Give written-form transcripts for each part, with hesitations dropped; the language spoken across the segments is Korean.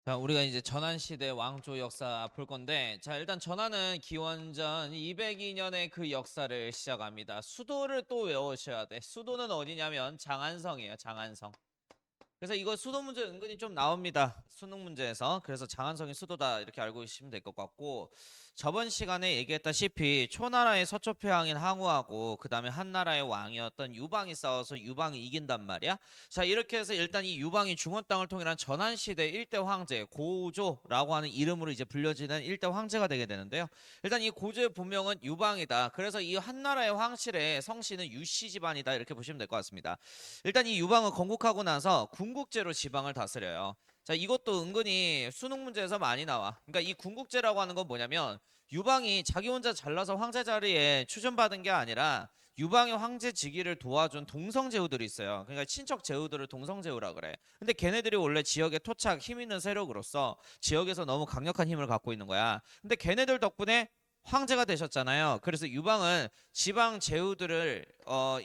자, 우리가 이제 전환시대 왕조 역사 볼 건데, 자, 일단 전환은 기원전 202년의 그 역사를 시작합니다. 수도를 또 외우셔야 돼. 수도는 어디냐면 장안성이에요, 장안성. 그래서 이거 수도 문제 은근히 좀 나옵니다. 수능 문제에서. 그래서 장안성이 수도다 이렇게 알고 계시면 될 것 같고, 저번 시간에 얘기했다시피 초나라의 서초표왕인 항우하고 그 다음에 한나라의 왕이었던 유방이 싸워서 유방이 이긴단 말이야. 자, 이렇게 해서 일단 이 유방이 중원 땅을 통일한 전환시대 1대 황제 고조라고 하는 이름으로 이제 불려지는 1대 황제가 되게 되는데요. 일단 이 고조의 본명은 유방이다. 그래서 이 한나라의 황실의 성씨는 유씨 집안이다 이렇게 보시면 될 것 같습니다. 일단 이 유방은 건국하고 나서 군국제로 지방을 다스려요. 자, 이것도 은근히 수능 문제에서 많이 나와. 그러니까 이 군국제라고 하는 건 뭐냐면 유방이 자기 혼자 잘나서 황제 자리에 추천받은 게 아니라 유방의 황제 즉위를 도와준 동성제후들이 있어요. 그러니까 친척 제후들을 동성제후라 그래. 근데 걔네들이 원래 지역의 토착 힘 있는 세력으로서 지역에서 너무 강력한 힘을 갖고 있는 거야. 근데 걔네들 덕분에 황제가 되셨잖아요. 그래서 유방은 지방 제후들을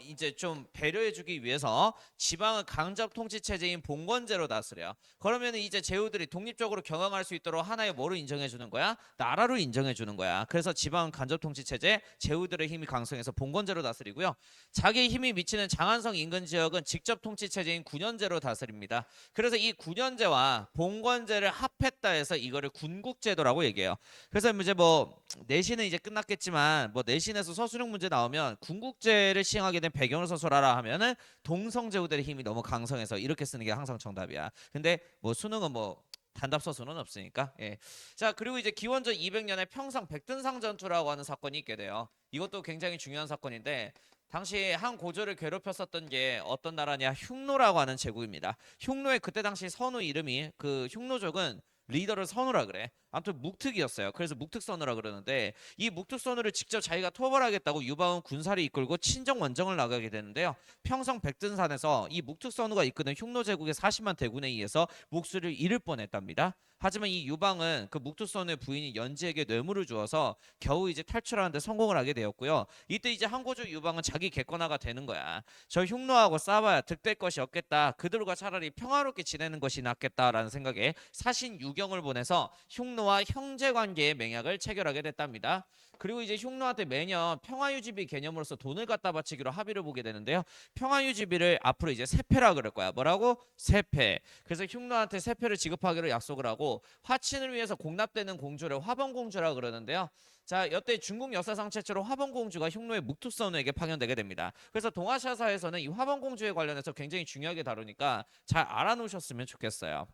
이제 좀 배려해주기 위해서 지방을 강적 통치 체제인 봉건제로 다스려. 그러면 이제 제후들이 독립적으로 경영할 수 있도록 하나의 뭐로 인정해 주는 거야? 나라로 인정해 주는 거야. 그래서 지방 간접 통치 체제, 제후들의 힘이 강성해서 봉건제로 다스리고요. 자기 힘이 미치는 장안성 인근 지역은 직접 통치 체제인 군현제로 다스립니다. 그래서 이 군현제와 봉건제를 합했다 해서 이거를 군국제도라고 얘기해요. 그래서 이제 뭐 내신은 이제 끝났겠지만 뭐 내신에서 서술형 문제 나오면 군국제를 시행하게 된 배경을 서술하라 하면은 동성제후들의 힘이 너무 강성해서 이렇게 쓰는 게 항상 정답이야. 근데 뭐 수능은 뭐 단답 서술은 없으니까. 예. 자, 그리고 이제 기원전 200년에 평상 백든상 전투라고 하는 사건이 있게 돼요. 이것도 굉장히 중요한 사건인데 당시 한 고조를 괴롭혔었던 게 어떤 나라냐? 흉노라고 하는 제국입니다. 흉노의 그때 당시 선우 이름이 그 흉노족은 리더를 선우라 그래. 아무튼 묵특이었어요. 그래서 묵특선우라 그러는데 이 묵특선우를 직접 자기가 토벌하겠다고 유방은 군사를 이끌고 친정 원정을 나가게 되는데요. 평성 백든산에서 이 묵특선우가 이끄는 흉노 제국의 40만 대군에 의해서 목숨을 잃을 뻔했답니다. 하지만 이 유방은 그 묵특선우의 부인이 연지에게 뇌물을 주어서 겨우 이제 탈출하는데 성공을 하게 되었고요. 이때 이제 항고조 유방은 자기 객관화가 되는 거야. 저 흉노하고 싸워야 득될 것이 없겠다. 그들과 차라리 평화롭게 지내는 것이 낫겠다라는 생각에 사신 유경을 보내서 흉노와 형제 관계의 맹약을 체결하게 됐답니다. 그리고 이제 흉노한테 매년 평화유지비 개념으로서 돈을 갖다 바치기로 합의를 보게 되는데요. 평화유지비를 앞으로 이제 세패라 그럴 거야. 뭐라고? 세패. 그래서 흉노한테 세패를 지급하기로 약속을 하고 화친을 위해서 공납되는 공주를 화번공주라 그러는데요. 자, 여태 중국 역사상 최초로 화번공주가 흉노의 묵투선우에게 파견되게 됩니다. 그래서 동아시아사에서는 이 화번공주에 관련해서 굉장히 중요하게 다루니까 잘 알아놓으셨으면 좋겠어요.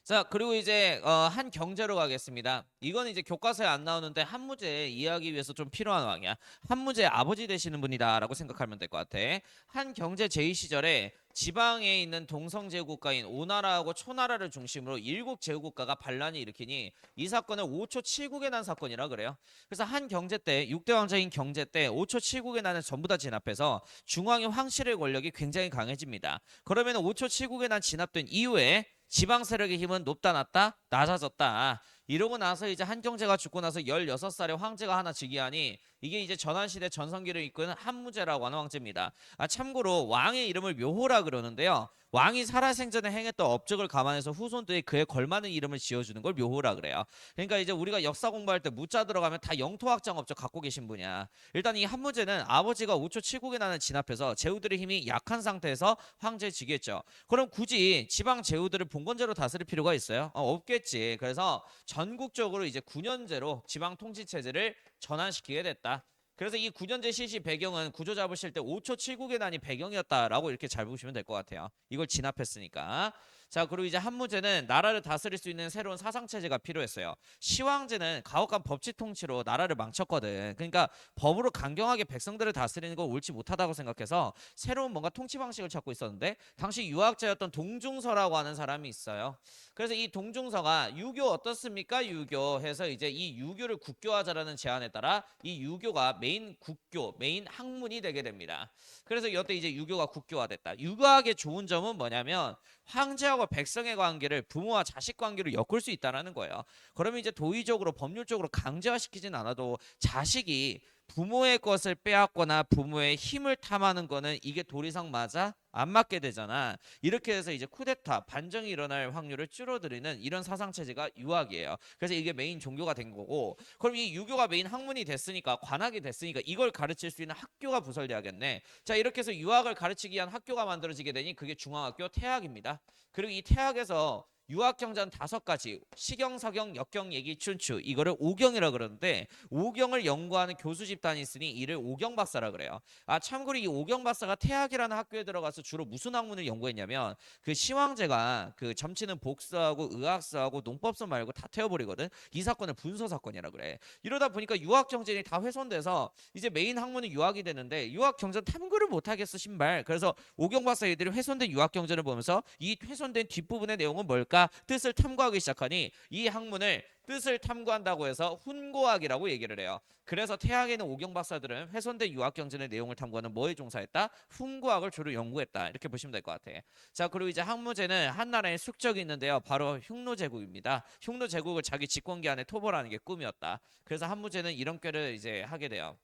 자, 그리고 이제 한 경제로 가겠습니다. 이건 이제 교과서에 안 나오는데 한 문제 이해하기 위해서 좀 필요한 왕이야. 한 문제의 아버지 되시는 분이다라고 생각하면 될 것 같아. 한 경제 제위 시절에 지방에 있는 동성 제국가인 오나라하고 초나라를 중심으로 일곱 제국가가 반란을 일으키니 이 사건을 5초 7국에 난 사건이라 그래요. 그래서 한 경제 때 6대 왕자인 경제 때 5초 7국에 나는 전부 다 진압해서 중앙의 황실의 권력이 굉장히 강해집니다. 그러면 5초 7국에 난 진압된 이후에 지방 세력의 힘은 높다 낮다 낮아졌다. 이러고 나서 이제 한경제가 죽고 나서 16살의 황제가 하나 즉위하니 이게 이제 전환시대 전성기를 이끄는 한무제라고 하는 황제입니다. 참고로 왕의 이름을 묘호라 그러는데요. 왕이 살아생전에 행했던 업적을 감안해서 후손들이 그에 걸맞는 이름을 지어주는 걸 묘호라 그래요. 그러니까 이제 우리가 역사 공부할 때 무자 들어가면 다 영토학장 업적 갖고 계신 분이야. 일단 이 한무제는 아버지가 5초 7국에 나는 진압해서 제후들의 힘이 약한 상태에서 황제에 즉위했죠. 그럼 굳이 지방 제후들을 봉건제로 다스릴 필요가 있어요? 없겠지. 그래서 전국적으로 이제 9년제로 지방 통치 체제를 전환시키게 됐다. 그래서 이 9년제 실시 배경은 구조 잡으실 때 5초 7국의 난이 배경이었다라고 이렇게 잘 보시면 될 것 같아요. 이걸 진압했으니까. 자, 그리고 이제 한무제는 나라를 다스릴 수 있는 새로운 사상 체제가 필요했어요. 시황제는 가혹한 법치 통치로 나라를 망쳤거든. 그러니까 법으로 강경하게 백성들을 다스리는 건 옳지 못하다고 생각해서 새로운 뭔가 통치 방식을 찾고 있었는데 당시 유학자였던 동중서라고 하는 사람이 있어요. 그래서 이 동중서가 유교 어떻습니까? 유교 해서 이제 이 유교를 국교화하자라는 제안에 따라 이 유교가 메인 국교, 메인 학문이 되게 됩니다. 그래서 이때 이제 유교가 국교화됐다. 유교학의 좋은 점은 뭐냐면 황제하고 백성의 관계를 부모와 자식 관계로 엮을 수 있다는 거예요. 그러면 이제 도의적으로 법률적으로 강제화시키진 않아도 자식이 부모의 것을 빼앗거나 부모의 힘을 탐하는 거는 이게 도리상 맞아? 안 맞게 되잖아. 이렇게 해서 이제 쿠데타, 반정이 일어날 확률을 줄어들이는 이런 사상 체제가 유학이에요. 그래서 이게 메인 종교가 된 거고, 그럼 이 유교가 메인 학문이 됐으니까, 관학이 됐으니까 이걸 가르칠 수 있는 학교가 부설돼야겠네. 자, 이렇게 해서 유학을 가르치기 위한 학교가 만들어지게 되니 그게 중앙학교 태학입니다. 그리고 이 태학에서 유학경전 5가지, 시경, 서경, 역경, 얘기, 춘추, 이거를 오경이라 그러는데, 오경을 연구하는 교수 집단이 있으니 이를 오경박사라 그래요. 아, 참고로 이 오경박사가 태학이라는 학교에 들어가서 주로 무슨 학문을 연구했냐면, 그 시황제가 그 점치는 복수하고 의학서하고 농법서 말고 다 태워버리거든. 이 사건을 분서 사건이라 그래. 이러다 보니까 유학 경전이 다 훼손돼서 이제 메인 학문은 유학이 되는데, 유학 경전 탐구를 못하겠어 신발. 그래서 오경박사 애들이 훼손된 유학 경전을 보면서 이 훼손된 뒷부분의 내용은 뭘까 뜻을 탐구하기 시작하니, 이 학문을 뜻을 탐구한다고 해서 훈고학이라고 얘기를 해요. 그래서 태학에 있는 오경 박사들은 훼손된 유학 경전의 내용을 탐구하는 뭐에 종사했다? 훈고학을 주로 연구했다. 이렇게 보시면 될 것 같아. 자, 그리고 이제 학무제는 한 나라의 숙적이 있는데요. 바로 흉노제국입니다. 흉노제국을 자기 집권기 안에 토벌하는 게 꿈이었다. 그래서 학무제는 이런 꾀를 이제 하게 돼요.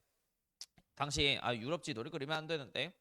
당시 유럽 지도를 그리면 안 되는데,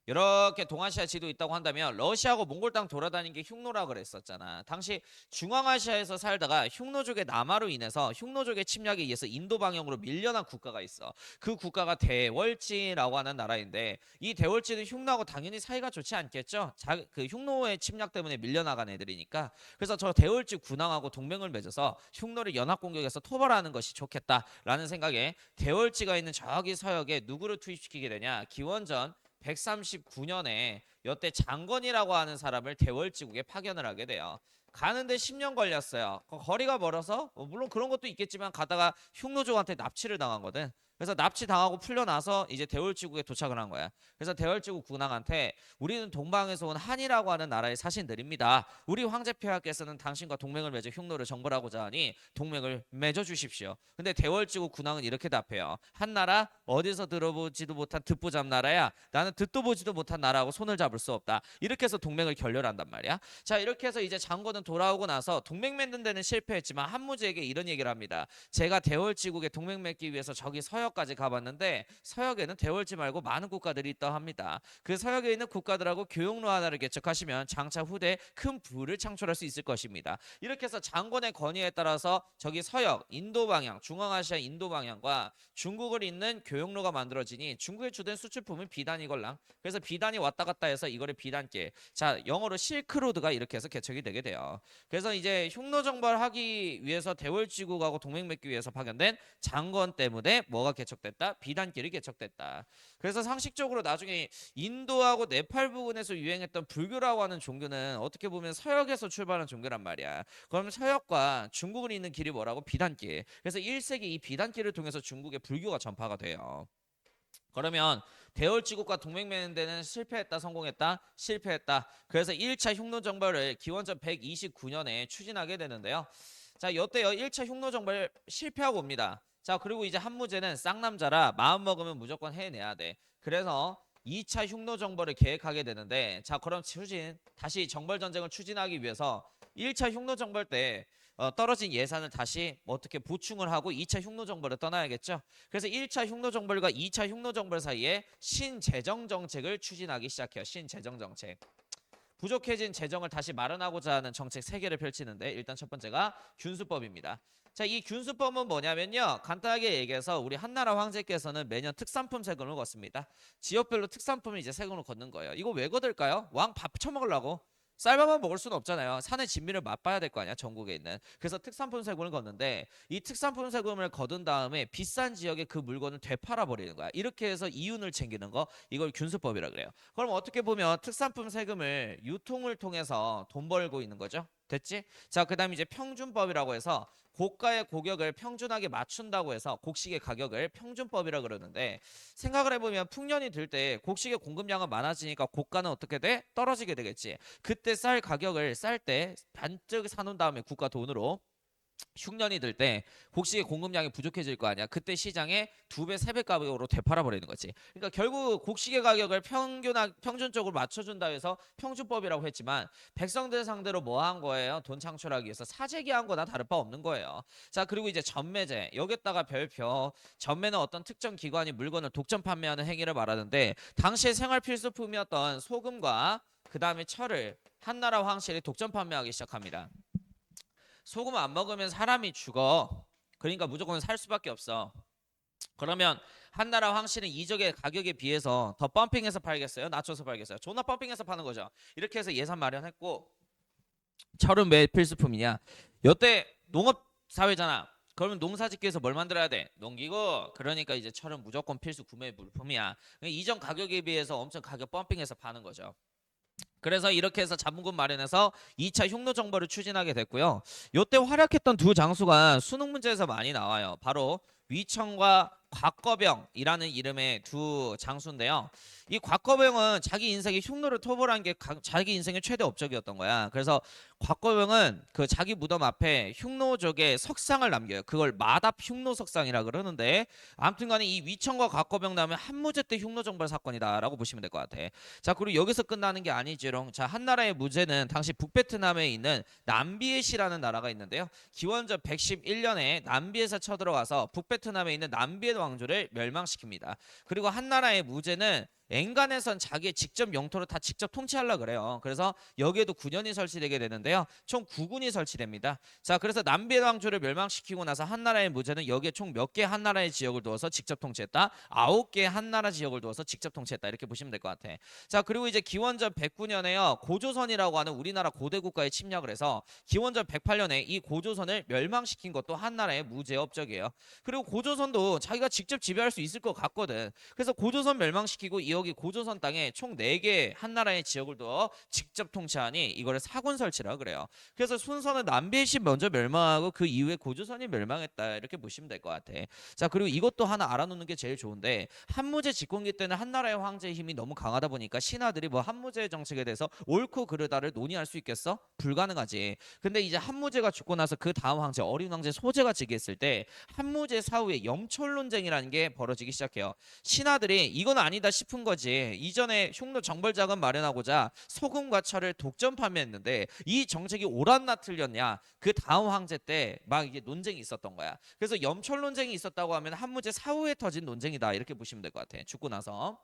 이렇게 동아시아 지도 있다고 한다면 러시아하고 몽골 땅 돌아다니는 게 흉노라 그랬었잖아. 당시 중앙아시아에서 살다가 흉노족의 남하로 인해서 흉노족의 침략에 의해서 인도 방향으로 밀려난 국가가 있어. 그 국가가 대월지라고 하는 나라인데, 이 대월지는 흉노하고 당연히 사이가 좋지 않겠죠. 그 흉노의 침략 때문에 밀려나간 애들이니까. 그래서 저 대월지 군왕하고 동맹을 맺어서 흉노를 연합 공격해서 토벌하는 것이 좋겠다라는 생각에 대월지가 있는 저기 서역에 누구를 투입시키게 되냐? 기원전 139년에 여태 장건이라고 하는 사람을 대월지국에 파견을 하게 돼요. 가는데 10년 걸렸어요. 거리가 멀어서 물론 그런 것도 있겠지만 가다가 흉노족한테 납치를 당한 거든. 그래서 납치 당하고 풀려나서 이제 대월지국에 도착을 한 거야. 그래서 대월지국 군왕한테 우리는 동방에서 온 한이라고 하는 나라의 사신들입니다. 우리 황제폐하께서는 당신과 동맹을 맺어 흉노를 정벌하고자 하니 동맹을 맺어 주십시오. 근데 대월지국 군왕은 이렇게 답해요. 한 나라 어디서 들어보지도 못한 듣보잡 나라야. 나는 듣도 보지도 못한 나라하고 손을 잡을 수 없다. 이렇게 해서 동맹을 결렬한단 말이야. 자, 이렇게 해서 이제 장고는 돌아오고 나서 동맹 맺는 데는 실패했지만 한무제에게 이런 얘기를 합니다. 제가 대월지국에 동맹 맺기 위해서 저기 서역까지 가봤는데 서역에는 대월지 말고 많은 국가들이 있다 합니다. 그 서역에 있는 국가들하고 교역로 하나를 개척하시면 장차 후대에 큰 부를 창출할 수 있을 것입니다. 이렇게 해서 장군의 건의에 따라서 저기 서역, 인도 방향, 중앙아시아 인도 방향과 중국을 잇는 교역로가 만들어지니 중국의 주된 수출품은 비단이걸랑. 그래서 비단이 왔다 갔다 해서 이거를 비단길. 자, 영어로 실크로드가 이렇게 해서 개척이 되게 돼요. 그래서 이제 흉노 정벌하기 위해서 대월지국하고 동맹 맺기 위해서 파견된 장건 때문에 뭐가 개척됐다? 비단길이 개척됐다. 그래서 상식적으로 나중에 인도하고 네팔 부근에서 유행했던 불교라고 하는 종교는 어떻게 보면 서역에서 출발한 종교란 말이야. 그럼 서역과 중국을 잇는 길이 뭐라고? 비단길. 그래서 1세기 이 비단길을 통해서 중국의 불교가 전파가 돼요. 그러면 대월지국과 동맹 맺는 데는 실패했다, 성공했다, 실패했다. 그래서 1차 흉노 정벌을 기원전 129년에 추진하게 되는데요. 자, 이때요 1차 흉노 정벌 실패하고 옵니다. 자, 그리고 이제 한무제는 쌍남자라 마음 먹으면 무조건 해내야 돼. 그래서 2차 흉노 정벌을 계획하게 되는데, 자, 그럼 다시 정벌 전쟁을 추진하기 위해서 1차 흉노 정벌 때 떨어진 예산을 다시 어떻게 보충을 하고 2차 흉노 정벌을 떠나야겠죠. 그래서 1차 흉노 정벌과 2차 흉노 정벌 사이에 신재정 정책을 추진하기 시작해요. 신재정 정책. 부족해진 재정을 다시 마련하고자 하는 정책 3개를 펼치는데, 일단 첫 번째가 균수법입니다. 자, 이 균수법은 뭐냐면요, 간단하게 얘기해서 우리 한나라 황제께서는 매년 특산품 세금을 걷습니다. 지역별로 특산품을 이제 세금을 걷는 거예요. 이거 왜 걷을까요? 왕 밥 처먹으려고. 쌀밥만 먹을 수는 없잖아요. 산의 진미를 맛봐야 될 거 아니야, 전국에 있는. 그래서 특산품 세금을 걷는데, 이 특산품 세금을 거둔 다음에 비싼 지역에 그 물건을 되팔아 버리는 거야. 이렇게 해서 이윤을 챙기는 거, 이걸 균수법이라 그래요. 그럼 어떻게 보면 특산품 세금을 유통을 통해서 돈 벌고 있는 거죠. 됐지? 자, 그다음 이제 평준법이라고 해서 고가의 고격을 평준하게 맞춘다고 해서 곡식의 가격을 평준법이라 그러는데, 생각을 해보면 풍년이 들 때 곡식의 공급량은 많아지니까 고가는 어떻게 돼? 떨어지게 되겠지. 그때 쌀 가격을 쌀 때 반쯤 사놓은 다음에 국가 돈으로 흉년이 들 때 곡식의 공급량이 부족해질 거 아니야. 그때 시장에 2배, 3배 가격으로 되팔아 버리는 거지. 그러니까 결국 곡식의 가격을 평균적으로 맞춰준다 해서 평준법이라고 했지만 백성들 상대로 뭐 한 거예요? 돈 창출하기 위해서 사재기한 거나 다를 바 없는 거예요. 자, 그리고 이제 전매제. 여기다가 별표. 전매는 어떤 특정 기관이 물건을 독점 판매하는 행위를 말하는데 당시의 생활 필수품이었던 소금과 그 다음에 철을 한나라 황실이 독점 판매하기 시작합니다. 소금 안 먹으면 사람이 죽어. 그러니까 무조건 살 수밖에 없어. 그러면 한나라 황실은 이적의 가격에 비해서 더 펌핑해서 팔겠어요? 낮춰서 팔겠어요? 존나 펌핑해서 파는 거죠. 이렇게 해서 예산 마련했고, 철은 왜 필수품이냐? 여태 농업 사회잖아. 그러면 농사 짓기 위해서 뭘 만들어야 돼? 농기구. 그러니까 이제 철은 무조건 필수 구매 물품이야. 이전 가격에 비해서 엄청 가격 펌핑해서 파는 거죠. 그래서 이렇게 해서 자문금 마련해서 2차 흉노 정벌을 추진하게 됐고요. 이때 활약했던 두 장수가 수능 문제에서 많이 나와요. 바로 위청과 곽거병이라는 이름의 두 장수인데요. 이 곽거병은 자기 인생의 흉노를 토벌한 게 자기 인생의 최대 업적이었던 거야. 그래서 곽거병은 그 자기 무덤 앞에 흉노족의 석상을 남겨요. 그걸 마답 흉노 석상이라 그러는데 아무튼간에 이 위청과 곽거병 다음에 한무제 때 흉노 정벌 사건이다라고 보시면 될 것 같아. 자, 그리고 여기서 끝나는 게 아니지롱. 자, 한나라의 무제는 당시 북베트남에 있는 남비에시라는 나라가 있는데요. 기원전 111년에 남비에서 쳐들어가서 북베트남에 있는 남비의 왕조를 멸망시킵니다. 그리고 한나라의 무제는 엔간에선 자기의 직접 영토를 다 직접 통치하려고 그래요. 그래서 여기에도 군현이 설치되게 되는데요. 총 9군이 설치됩니다. 자, 그래서 남비의 왕조를 멸망시키고 나서 한나라의 무제는 여기에 총 몇 개 한나라의 지역을 두어서 직접 통치했다. 9개 한나라 지역을 두어서 직접 통치했다. 이렇게 보시면 될 것 같아. 자, 그리고 이제 기원전 109년에요. 고조선이라고 하는 우리나라 고대 국가에 침략을 해서 기원전 108년에 이 고조선을 멸망시킨 것도 한나라의 무제의 업적이에요. 그리고 고조선도 자기가 직접 지배할 수 있을 것 같거든. 그래서 고조선 멸망시키고 여기 고조선 땅에 총 4개 한나라의 지역을 두어 직접 통치하니 이거를 사군 설치라 그래요. 그래서 순서는 남비에시 먼저 멸망하고 그 이후에 고조선이 멸망했다. 이렇게 보시면 될 것 같아. 자, 그리고 이것도 하나 알아놓는 게 제일 좋은데 한무제 집권기 때는 한나라의 황제의 힘이 너무 강하다 보니까 신하들이 뭐 한무제의 정책에 대해서 옳고 그르다를 논의할 수 있겠어? 불가능하지. 근데 이제 한무제가 죽고 나서 그 다음 황제 어린 황제 소제가 즉위했을 때 한무제 사후에 염촌론쟁이라는 게 벌어지기 시작해요. 신하들이 이건 아니다 싶은 거지. 이전에 흉노 정벌 자금 마련하고자 소금과 철을 독점 판매했는데 이 정책이 옳았나 틀렸냐? 그 다음 황제 때 막 이게 논쟁이 있었던 거야. 그래서 염촌 논쟁이 있었다고 하면 한무제 사후에 터진 논쟁이다. 이렇게 보시면 될 것 같아. 죽고 나서.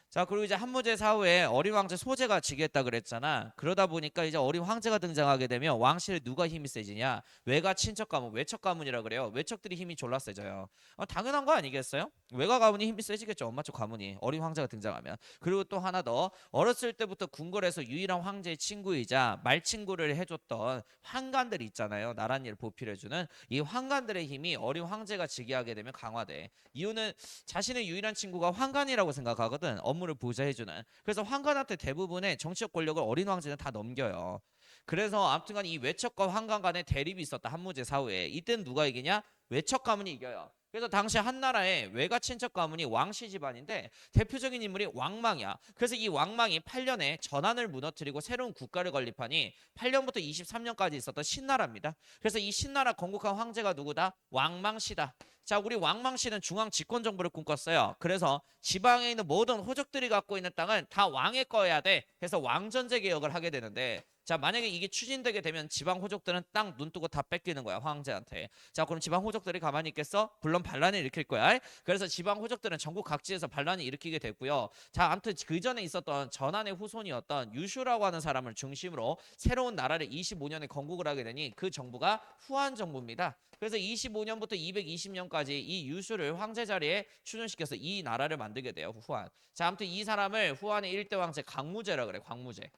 자, 그리고 이제 한무제 사후에 어린 황제 소제가 즉위했다 그랬잖아. 그러다 보니까 이제 어린 황제가 등장하게 되면 왕실에 누가 힘이 세지냐? 외가 친척 가문, 외척 가문이라 그래요. 외척들이 힘이 졸라 세져요. 당연한 거 아니겠어요? 외가 가문이 힘이 세지겠죠. 엄마 쪽 가문이 어린 황제가 등장하면. 그리고 또 하나 더 어렸을 때부터 궁궐에서 유일한 황제의 친구이자 말친구를 해줬던 환관들이 있잖아요. 나랏일 보필해주는 이 환관들의 힘이 어린 황제가 즉위하게 되면 강화돼. 이유는 자신의 유일한 친구가 환관이라고 생각하거든. 업무를 보좌해주는. 그래서 환관한테 대부분의 정치적 권력을 어린 황제는 다 넘겨요. 그래서 아무튼간 이 외척과 환관 간의 대립이 있었다. 한무제 사후에. 이때는 누가 이기냐? 외척 가문이 이겨요. 그래서 당시 한나라의 외가 친척 가문이 왕씨 집안인데 대표적인 인물이 왕망이야. 그래서 이 왕망이 8년에 전한을 무너뜨리고 새로운 국가를 건립하니 8년부터 23년까지 있었던 신나라입니다. 그래서 이 신나라 건국한 황제가 누구다? 왕망씨다. 자, 우리 왕망씨는 중앙 집권 정부를 꿈꿨어요. 그래서 지방에 있는 모든 호족들이 갖고 있는 땅은 다 왕의 거여야 돼. 그래서 왕전제 개혁을 하게 되는데 자, 만약에 이게 추진되게 되면 지방 호족들은 땅 눈 뜨고 다 뺏기는 거야, 황제한테. 자, 그럼 지방 호족들이 가만히 있겠어? 물론 반란을 일으킬 거야. 그래서 지방 호족들은 전국 각지에서 반란을 일으키게 됐고요. 자, 아무튼 그 전에 있었던 전한의 후손이었던 유슈라고 하는 사람을 중심으로 새로운 나라를 25년에 건국을 하게 되니 그 정부가 후한 정부입니다. 그래서 25년부터 220년까지 이 유슈를 황제 자리에 추존시켜서 이 나라를 만들게 돼요, 후한. 자, 아무튼 이 사람을 후한의 1대 황제 광무제라 그래, 광무제.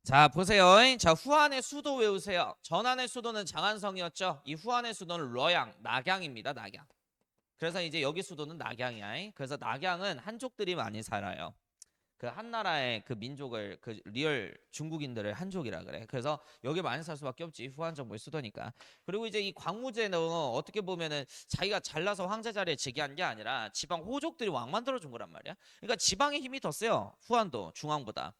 자, 보세요. 자, 후한의 수도 외우세요. 전한의 수도는 장안성이었죠. 이 후한의 수도는 러양, 낙양입니다. 낙양. 그래서 이제 여기 수도는 낙양이야. 그래서 낙양은 한족들이 많이 살아요. 그 한나라의 그 민족을 그 리얼 중국인들을 한족이라 그래. 그래서 여기 많이 살 수밖에 없지. 후한 정부의 수도니까. 그리고 이제 이 광무제는 어떻게 보면은 자기가 잘나서 황제 자리에 즉위한 게 아니라 지방 호족들이 왕 만들어 준 거란 말이야. 그러니까 지방의 힘이 더 세요. 후한도 중앙보다.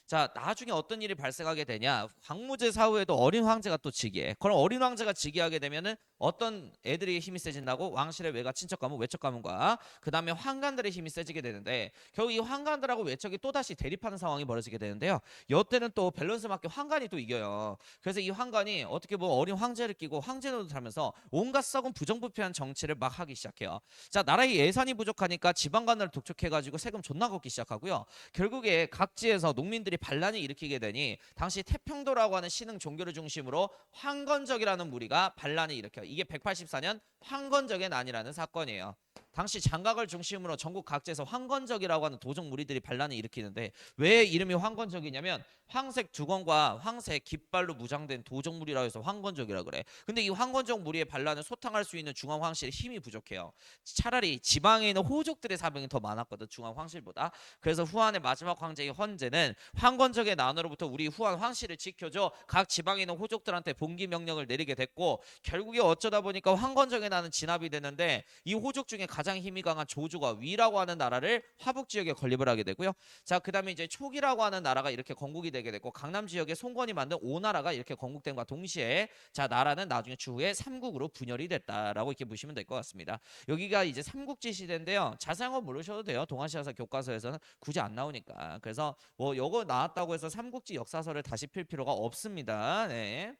자, 나중에 어떤 일이 발생하게 되냐? 황무제 사후에도 어린 황제가 또 즉위해. 그럼 어린 황제가 즉위하게 되면은 어떤 애들이 힘이 세진다고? 왕실의 외가 친척 가문, 외척 가문과 그 다음에 환관들의 힘이 세지게 되는데 결국 이 환관들하고 외척이 또 다시 대립하는 상황이 벌어지게 되는데요. 이때는 또 밸런스 맞게 환관이 또 이겨요. 그래서 이 환관이 어떻게 보면 어린 황제를 끼고 황제 노릇하면서 온갖 썩은 부정부패한 정치를 막 하기 시작해요. 자, 나라의 예산이 부족하니까 지방관을 독촉해가지고 세금 존나 걷기 시작하고요. 결국에 각지에서 농민들이 반란을 일으키게 되니 당시 태평도라고 하는 신흥 종교를 중심으로 황건적이라는 무리가 반란을 일으켜요. 이게 184년 황건적의 난이라는 사건이에요. 당시 장각을 중심으로 전국 각지에서 황건적이라고 하는 도적 무리들이 반란을 일으키는데 왜 이름이 황건적이냐면 황색 두건과 황색 깃발로 무장된 도적 무리라 해서 황건적이라 그래. 근데 이 황건적 무리의 반란을 소탕할 수 있는 중앙 황실의 힘이 부족해요. 차라리 지방에 있는 호족들의 사병이 더 많았거든, 중앙 황실보다. 그래서 후한의 마지막 황제인 헌제는 황건적의 난으로부터 우리 후한 황실을 지켜줘 각 지방에 있는 호족들한테 봉기 명령을 내리게 됐고 결국에 어쩌다 보니까 황건적의 난은 진압이 되는데 이 호족 중에 가장 힘이 강한 조주가 위라고 하는 나라를 화북 지역에 건립을 하게 되고요. 자, 그다음에 이제 촉이라고 하는 나라가 이렇게 건국이 되게 됐고 강남 지역에 송건이 만든 오나라가 이렇게 건국된과 동시에 자, 나라는 나중에 추후에 삼국으로 분열이 됐다라고 이렇게 보시면 될 것 같습니다. 여기가 이제 삼국지 시대인데요. 자세한 건 모르셔도 돼요. 동아시아사 교과서에서는 굳이 안 나오니까. 그래서 뭐 요거 나왔다고 해서 삼국지 역사서를 다시 필 필요가 없습니다. 네.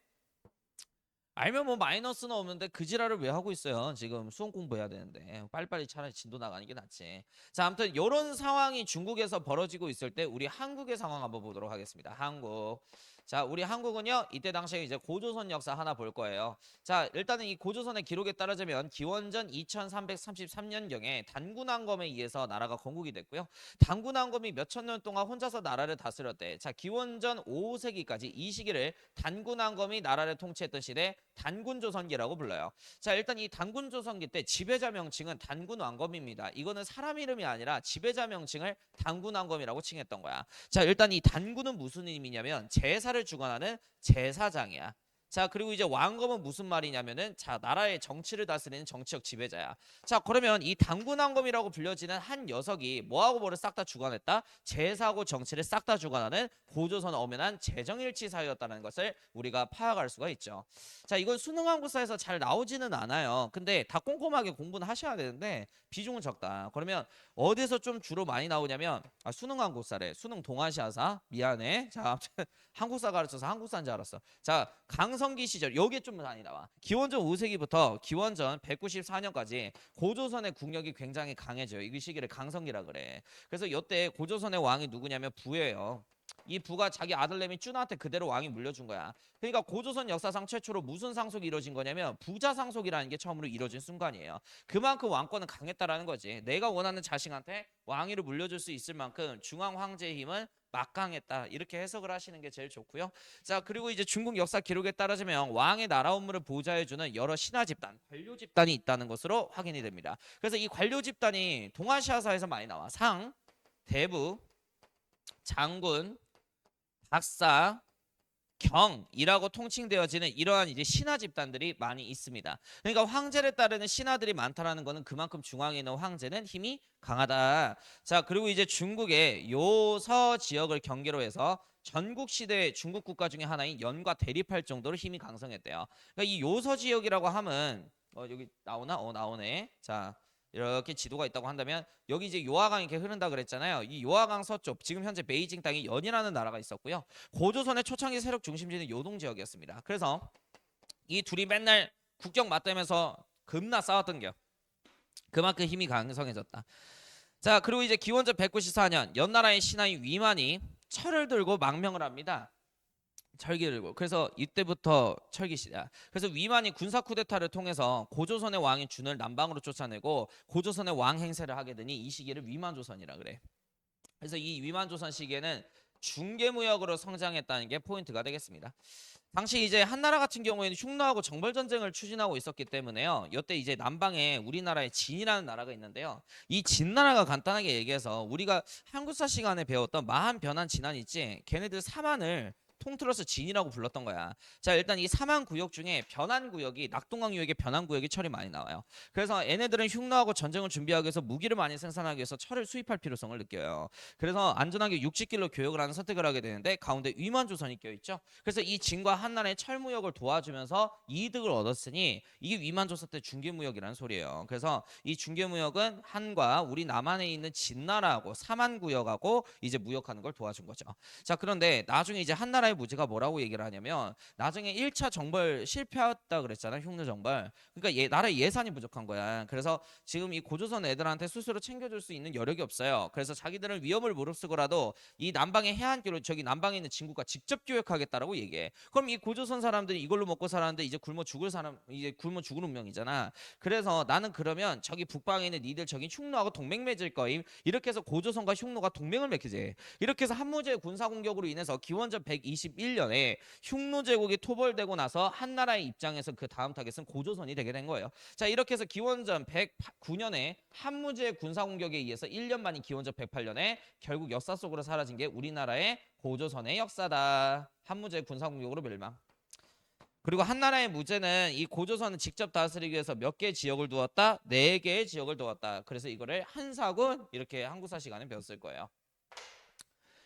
알면 뭐 마이너스는 없는데 그 지랄을 왜 하고 있어요? 지금 수험 공부해야 되는데 빨리빨리 차라리 진도 나가는 게 낫지. 자, 아무튼 이런 상황이 중국에서 벌어지고 있을 때 우리 한국의 상황 한번 보도록 하겠습니다. 한국. 자, 우리 한국은요 이때 당시에 이제 고조선 역사 하나 볼 거예요. 자, 일단은 이 고조선의 기록에 따르자면 기원전 2333년경에 단군왕검에 의해서 나라가 건국이 됐고요. 단군왕검이 몇천 년 동안 혼자서 나라를 다스렸대. 자, 기원전 5세기까지 이 시기를 단군왕검이 나라를 통치했던 시대 단군조선기라고 불러요. 자, 일단 이 단군조선기 때 지배자 명칭은 단군왕검입니다. 이거는 사람 이름이 아니라 지배자 명칭을 단군왕검이라고 칭했던 거야. 자, 일단 이 단군은 무슨 의미냐면 제사를 주관하는 제사장이야. 자, 그리고 이제 왕검은 무슨 말이냐면은 자, 나라의 정치를 다스리는 정치적 지배자야. 자, 그러면 이 단군왕검이라고 불려지는 한 녀석이 뭐하고 뭐를 싹 다 주관했다? 제사하고 정치를 싹 다 주관하는 고조선 엄연한 재정일치 사회였다는 것을 우리가 파악할 수가 있죠. 자, 이건 수능 한국사에서 잘 나오지는 않아요. 근데 다 꼼꼼하게 공부는 하셔야 되는데 비중은 적다. 그러면 어디서 좀 주로 많이 나오냐면 수능 한국사래. 수능 동아시아사. 미안해. 자, 아무튼 한국사 가르쳐서 한국사인 줄 알았어. 자, 강성기 시절 여기에 좀 많이 나와. 기원전 5세기부터 기원전 194년까지 고조선의 국력이 굉장히 강해져요. 이 시기를 강성기라 그래. 그래서 이때 고조선의 왕이 누구냐면 부예요. 이 부가 자기 아들내미 쭈나한테 그대로 왕이 물려준 거야. 그러니까 고조선 역사상 최초로 무슨 상속이 이루어진 거냐면 부자 상속이라는 게 처음으로 이루어진 순간이에요. 그만큼 왕권은 강했다라는 거지. 내가 원하는 자식한테 왕위를 물려줄 수 있을 만큼 중앙 황제의 힘은 막강했다. 이렇게 해석을 하시는 게 제일 좋고요. 자, 그리고 이제 중국 역사 기록에 따르자면 왕의 나라 업무를 보좌해주는 여러 신하 집단, 관료 집단이 있다는 것으로 확인이 됩니다. 그래서 이 관료 집단이 동아시아사에서 많이 나와. 상, 대부, 장군, 박사, 경이라고 통칭되어지는 이러한 이제 신하 집단들이 많이 있습니다. 그러니까 황제를 따르는 신하들이 많다라는 것은 그만큼 중앙에 있는 황제는 힘이 강하다. 자, 그리고 이제 중국의 요서 지역을 경계로 해서 전국 시대 중국 국가 중에 하나인 연과 대립할 정도로 힘이 강성했대요. 그러니까 이 요서 지역이라고 하면 여기 나오나? 나오네. 자, 이렇게 지도가 있다고 한다면 여기 이제 요하강이 이렇게 흐른다 그랬잖아요. 이 요하강 서쪽 지금 현재 베이징 땅에 연이라는 나라가 있었고요. 고조선의 초창기 세력 중심지는 요동 지역이었습니다. 그래서 이 둘이 맨날 국경 맞대면서 겁나 싸웠던 겨. 그만큼 힘이 강성해졌다. 자, 그리고 이제 기원전 194년 연나라의 신하인 위만이 철을 들고 망명을 합니다. 철기를 들고. 그래서 이때부터 철기 시대야. 그래서 위만이 군사 쿠데타를 통해서 고조선의 왕인 준을 남방으로 쫓아내고 고조선의 왕 행세를 하게 되니 이 시기를 위만조선이라 그래. 그래서 이 위만조선 시기에는 중개무역으로 성장했다는 게 포인트가 되겠습니다. 당시 이제 한나라 같은 경우에는 흉노하고 정벌 전쟁을 추진하고 있었기 때문에요. 이때 이제 남방에 우리나라의 진이라는 나라가 있는데요. 이 진나라가 간단하게 얘기해서 우리가 한국사 시간에 배웠던 마한 변한 진안 있지. 걔네들 사만을 통틀어서 진이라고 불렀던 거야. 자, 일단 이 사망구역 중에 변환구역이 낙동강유역의 변환구역이 철이 많이 나와요. 그래서 얘네들은 흉노하고 전쟁을 준비하기 위해서 무기를 많이 생산하기 위해서 철을 수입할 필요성을 느껴요. 그래서 안전하게 육지길로 교역을 하는 선택을 하게 되는데 가운데 위만조선이 껴있죠. 그래서 이 진과 한나라의 철무역을 도와주면서 이득을 얻었으니 이게 위만조선 때 중개무역이라는 소리예요. 그래서 이 중개무역은 한과 우리 남한에 있는 진나라하고 사만구역하고 이제 무역하는 걸 도와준 거죠. 자, 그런데 나중에 이제 한나라의 무지가 뭐라고 얘기를 하냐면 나중에 1차 정벌 실패했다 그랬잖아. 흉노 정벌. 그러니까 나라 예산이 부족한 거야. 그래서 지금 이 고조선 애들한테 스스로 챙겨줄 수 있는 여력이 없어요. 그래서 자기들은 위험을 무릅쓰고라도 이 남방의 해안길로 저기 남방에 있는 진국과 직접 교역하겠다라고 얘기해. 그럼 이 고조선 사람들이 이걸로 먹고 살았는데 이제 굶어 죽을 사람, 이제 굶어 죽을 운명이잖아. 그래서 나는 그러면 저기 북방에 있는 니들 저기 흉노하고 동맹 맺을 거임. 이렇게 해서 고조선과 흉노가 동맹을 맺히지. 이렇게 해서 한무제의 군사 공격으로 인해서 기원전 121년에 흉노 제국이 토벌되고 나서 한나라의 입장에서 그 다음 타겟은 고조선이 되게 된 거예요. 자, 이렇게 해서 기원전 109년에 한무제의 군사 공격에 의해서 1년 만인 기원전 108년에 결국 역사 속으로 사라진 게 우리나라의 고조선의 역사다. 한무제의 군사 공격으로 멸망. 그리고 한나라의 무제는 이 고조선을 직접 다스리기 위해서 몇 개의 지역을 두었다? 4개의 지역을 두었다. 그래서 이거를 한사군 이렇게 한국사 시간에 배웠을 거예요.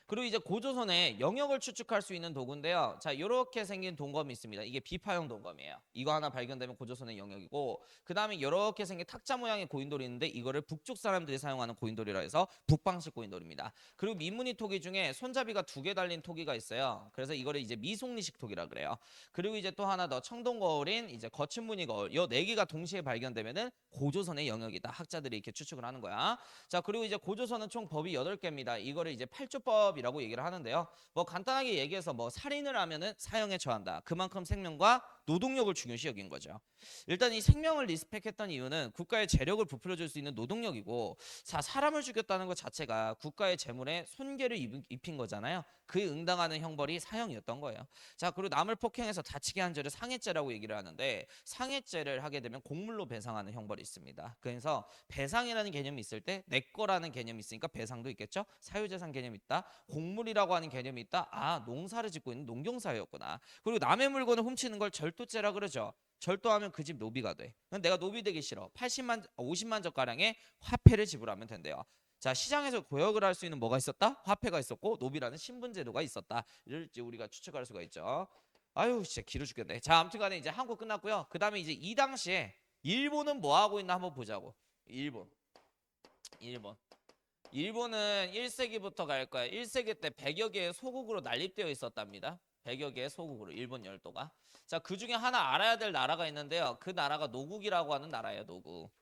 그리고 이제 고조선의 영역을 추측할 수 있는 도구인데요. 자, 이렇게 생긴 동검이 있습니다. 이게 비파형 동검이에요. 이거 하나 발견되면 고조선의 영역이고, 그 다음에 이렇게 생긴 탁자 모양의 고인돌이 있는데 이거를 북쪽 사람들이 사용하는 고인돌이라 해서 북방식 고인돌입니다. 그리고 민무늬 토기 중에 손잡이가 2개 달린 토기가 있어요. 그래서 이거를 이제 미송리식 토기라 그래요. 그리고 이제 또 하나 더 청동 거울인 이제 거친 무늬 거울. 이 4개가 동시에 발견되면은 고조선의 영역이다. 학자들이 이렇게 추측을 하는 거야. 자, 그리고 이제 고조선은 총 법이 8개입니다. 이거를 이제 8조법 이라고 얘기를 하는데요. 뭐 간단하게 얘기해서 뭐 살인을 하면은 사형에 처한다. 그만큼 생명과 노동력을 중요시 여긴 거죠. 일단 이 생명을 리스펙했던 이유는 국가의 재력을 부풀려 줄 수 있는 노동력이고, 자, 사람을 죽였다는 것 자체가 국가의 재물에 손괴를 입힌 거잖아요. 그에 응당하는 형벌이 사형이었던 거예요. 자, 그리고 남을 폭행해서 다치게 한 죄를 상해죄라고 얘기를 하는데, 상해죄를 하게 되면 곡물로 배상하는 형벌이 있습니다. 그래서 배상이라는 개념이 있을 때 내 거라는 개념이 있으니까 배상도 있겠죠. 사유재산 개념이 있다. 곡물이라고 하는 개념이 있다. 아, 농사를 짓고 있는 농경사회였구나. 그리고 남의 물건을 훔치는 걸 절도죄라 그러죠. 절도하면 그 집 노비가 돼. 내가 노비 되기 싫어. 50만 적 가량의 화폐를 지불하면 된대요. 자, 시장에서 고역을 할 수 있는 뭐가 있었다? 화폐가 있었고 노비라는 신분제도가 있었다. 이를 우리가 추측할 수가 있죠. 아유, 진짜 길어 죽겠네. 자, 아무튼간에 이제 한국 끝났고요. 그 다음에 이제 이 당시에 일본은 뭐 하고 있나 한번 보자고. 일본은 1세기부터 갈 거야. 1세기 때 100여 개의 소국으로 난립되어 있었답니다. 100여 개의 소국으로 일본 열도가. 자, 그 중에 하나 알아야 될 나라가 있는데요. 그 나라가 노국이라고 하는 나라예요. 노국.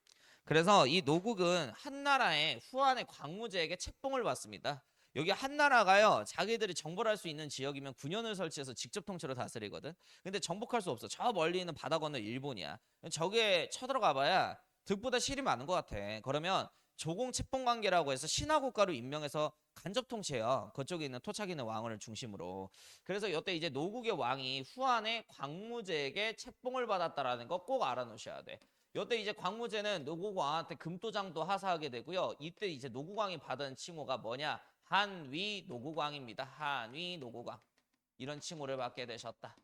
그래서 이 노국은 한나라의 후한의 광무제에게 책봉을 받습니다. 여기 한나라가요, 자기들이 정벌할 수 있는 지역이면 군현을 설치해서 직접 통째로 다스리거든. 근데 정복할 수 없어. 저 멀리 있는 바다 건너 일본이야. 저게 쳐들어가 봐야 득보다 실이 많은 것 같아. 그러면 조공 책봉 관계라고 해서 신하 국가로 임명해서 간접 통치해요. 그쪽에 있는 토착 있는 왕을 중심으로. 그래서 이때 이제 노국의 왕이 후한의 광무제에게 책봉을 받았다라는 거 꼭 알아놓으셔야 돼. 이때 이제 광무제는 노국 왕한테 금도장도 하사하게 되고요. 이때 이제 노국 왕이 받은 칭호가 뭐냐? 한위 노국 왕입니다. 한위 노국 왕. 이런 칭호를 받게 되셨다.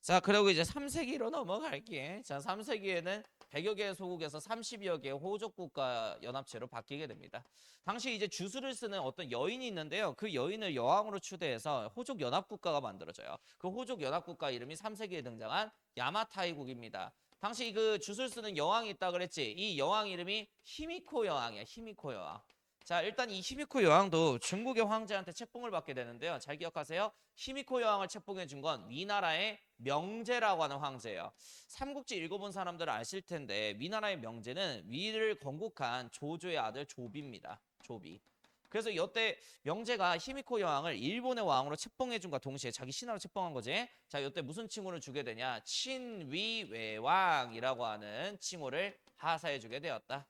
자, 그리고 이제 3세기로 넘어갈게. 자, 3세기에는 100여 개의 소국에서 30여 개의 호족 국가 연합체로 바뀌게 됩니다. 당시 이제 주술을 쓰는 어떤 여인이 있는데요. 그 여인을 여왕으로 추대해서 호족 연합 국가가 만들어져요. 그 호족 연합 국가 이름이 3세기에 등장한 야마타이국입니다. 당시 그 주술 쓰는 여왕이 있다 그랬지. 이 여왕 이름이 히미코 여왕이야. 히미코 여왕. 자, 일단 이 히미코 여왕도 중국의 황제한테 책봉을 받게 되는데요. 잘 기억하세요. 히미코 여왕을 책봉해 준 건 위나라의 명제라고 하는 황제예요. 삼국지 읽어본 사람들은 아실 텐데 위나라의 명제는 위를 건국한 조조의 아들 조비입니다. 조비. 그래서 이때 명제가 히미코 여왕을 일본의 왕으로 책봉해 준과 동시에 자기 신하로 책봉한 거지. 자, 이때 무슨 칭호를 주게 되냐? 친위외왕이라고 하는 칭호를 하사해 주게 되었다.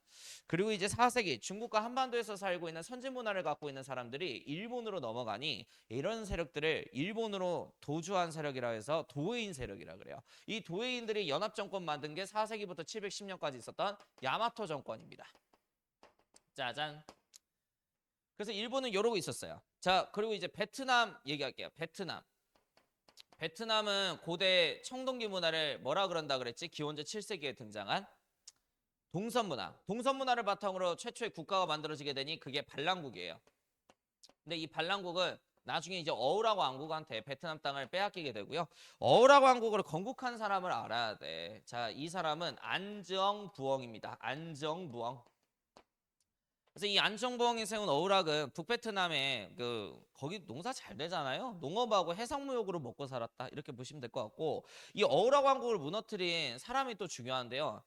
그리고 이제 4세기 중국과 한반도에서 살고 있는 선진 문화를 갖고 있는 사람들이 일본으로 넘어가니 이런 세력들을 일본으로 도주한 세력이라 해서 도해인 세력이라 그래요. 이 도해인들이 연합 정권 만든 게 4세기부터 710년까지 있었던 야마토 정권입니다. 짜잔. 그래서 일본은 이러고 있었어요. 자, 그리고 이제 베트남 얘기할게요. 베트남. 베트남은 고대 청동기 문화를 뭐라 그런다 그랬지? 기원전 7세기에 등장한 동선 문화. 동선 문화를 바탕으로 최초의 국가가 만들어지게 되니 그게 반란국이에요. 근데 이 반란국은 나중에 이제 어우라 왕국한테 베트남 땅을 빼앗기게 되고요. 어우라 왕국을 건국한 사람을 알아야 돼. 자, 이 사람은 안정부엉입니다. 안정부엉. 그래서 이 안정부엉이 세운 어우락은 북베트남에 거기 농사 잘 되잖아요. 농업하고 해상무역으로 먹고 살았다. 이렇게 보시면 될 것 같고, 이 어우락 왕국을 무너뜨린 사람이 또 중요한데요.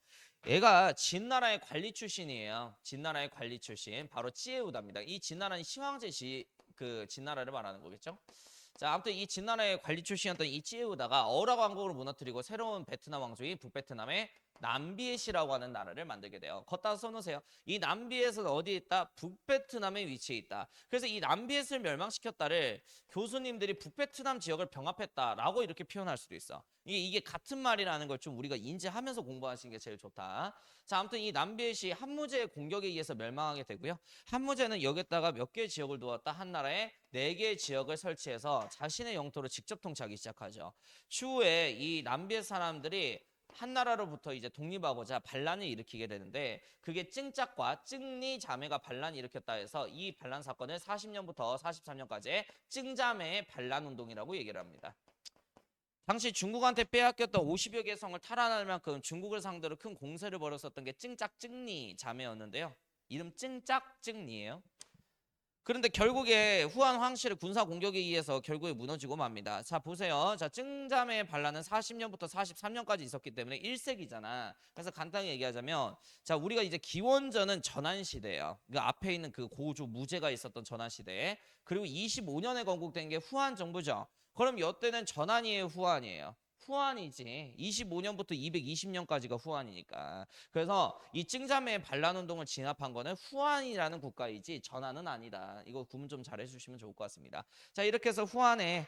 얘가 진나라의 관리 출신이에요. 진나라의 관리 출신. 바로 찌에우다입니다. 이 진나라는 시황제 진나라를 말하는 거겠죠. 자, 아무튼 이 진나라의 관리 출신이었던 이 찌에우다가 어우락 왕국을 무너뜨리고 새로운 베트남 왕조인 북베트남의 남비엣이라고 하는 나라를 만들게 돼요. 걷다 써놓으세요. 이 남비엣은 어디에 있다? 북베트남에 위치해 있다. 그래서 이 남비엣을 멸망시켰다를 교수님들이 북베트남 지역을 병합했다라고 이렇게 표현할 수도 있어. 이게 같은 말이라는 걸 좀 우리가 인지하면서 공부하시는 게 제일 좋다. 자, 아무튼 이 남비엣이 한무제의 공격에 의해서 멸망하게 되고요. 한무제는 여기다가 몇 개의 지역을 두었다. 한 나라에 4개의 지역을 설치해서 자신의 영토를 직접 통치하기 시작하죠. 추후에 이 남비엣 사람들이 한 나라로부터 이제 독립하고자 반란을 일으키게 되는데, 그게 찡짝과 찡리 자매가 반란을 일으켰다 해서 이 반란 사건을 40년부터 43년까지의 찡자매의 반란 운동이라고 얘기를 합니다. 당시 중국한테 빼앗겼던 50여 개 성을 탈환할 만큼 중국을 상대로 큰 공세를 벌였었던 게 찡짝 찡리 자매였는데요. 이름 찡짝 찡리예요. 그런데 결국에 후한 황실의 군사 공격에 의해서 결국에 무너지고 맙니다. 자, 보세요. 자, 찡자매의 반란은 40년부터 43년까지 있었기 때문에 1세기잖아. 그래서 간단히 얘기하자면, 자, 우리가 이제 기원전은 전한시대예요. 그 앞에 있는 그 고조 무제가 있었던 전한시대. 그리고 25년에 건국된 게 후한 정부죠. 그럼 이때는 전한이에요, 후한이에요? 후한이지. 25년부터 220년까지가 후한이니까. 그래서 이 찡자매의 반란 운동을 진압한 거는 후한이라는 국가이지 전한은 아니다. 이거 구분 좀 잘 해주시면 좋을 것 같습니다. 자, 이렇게 해서 후한이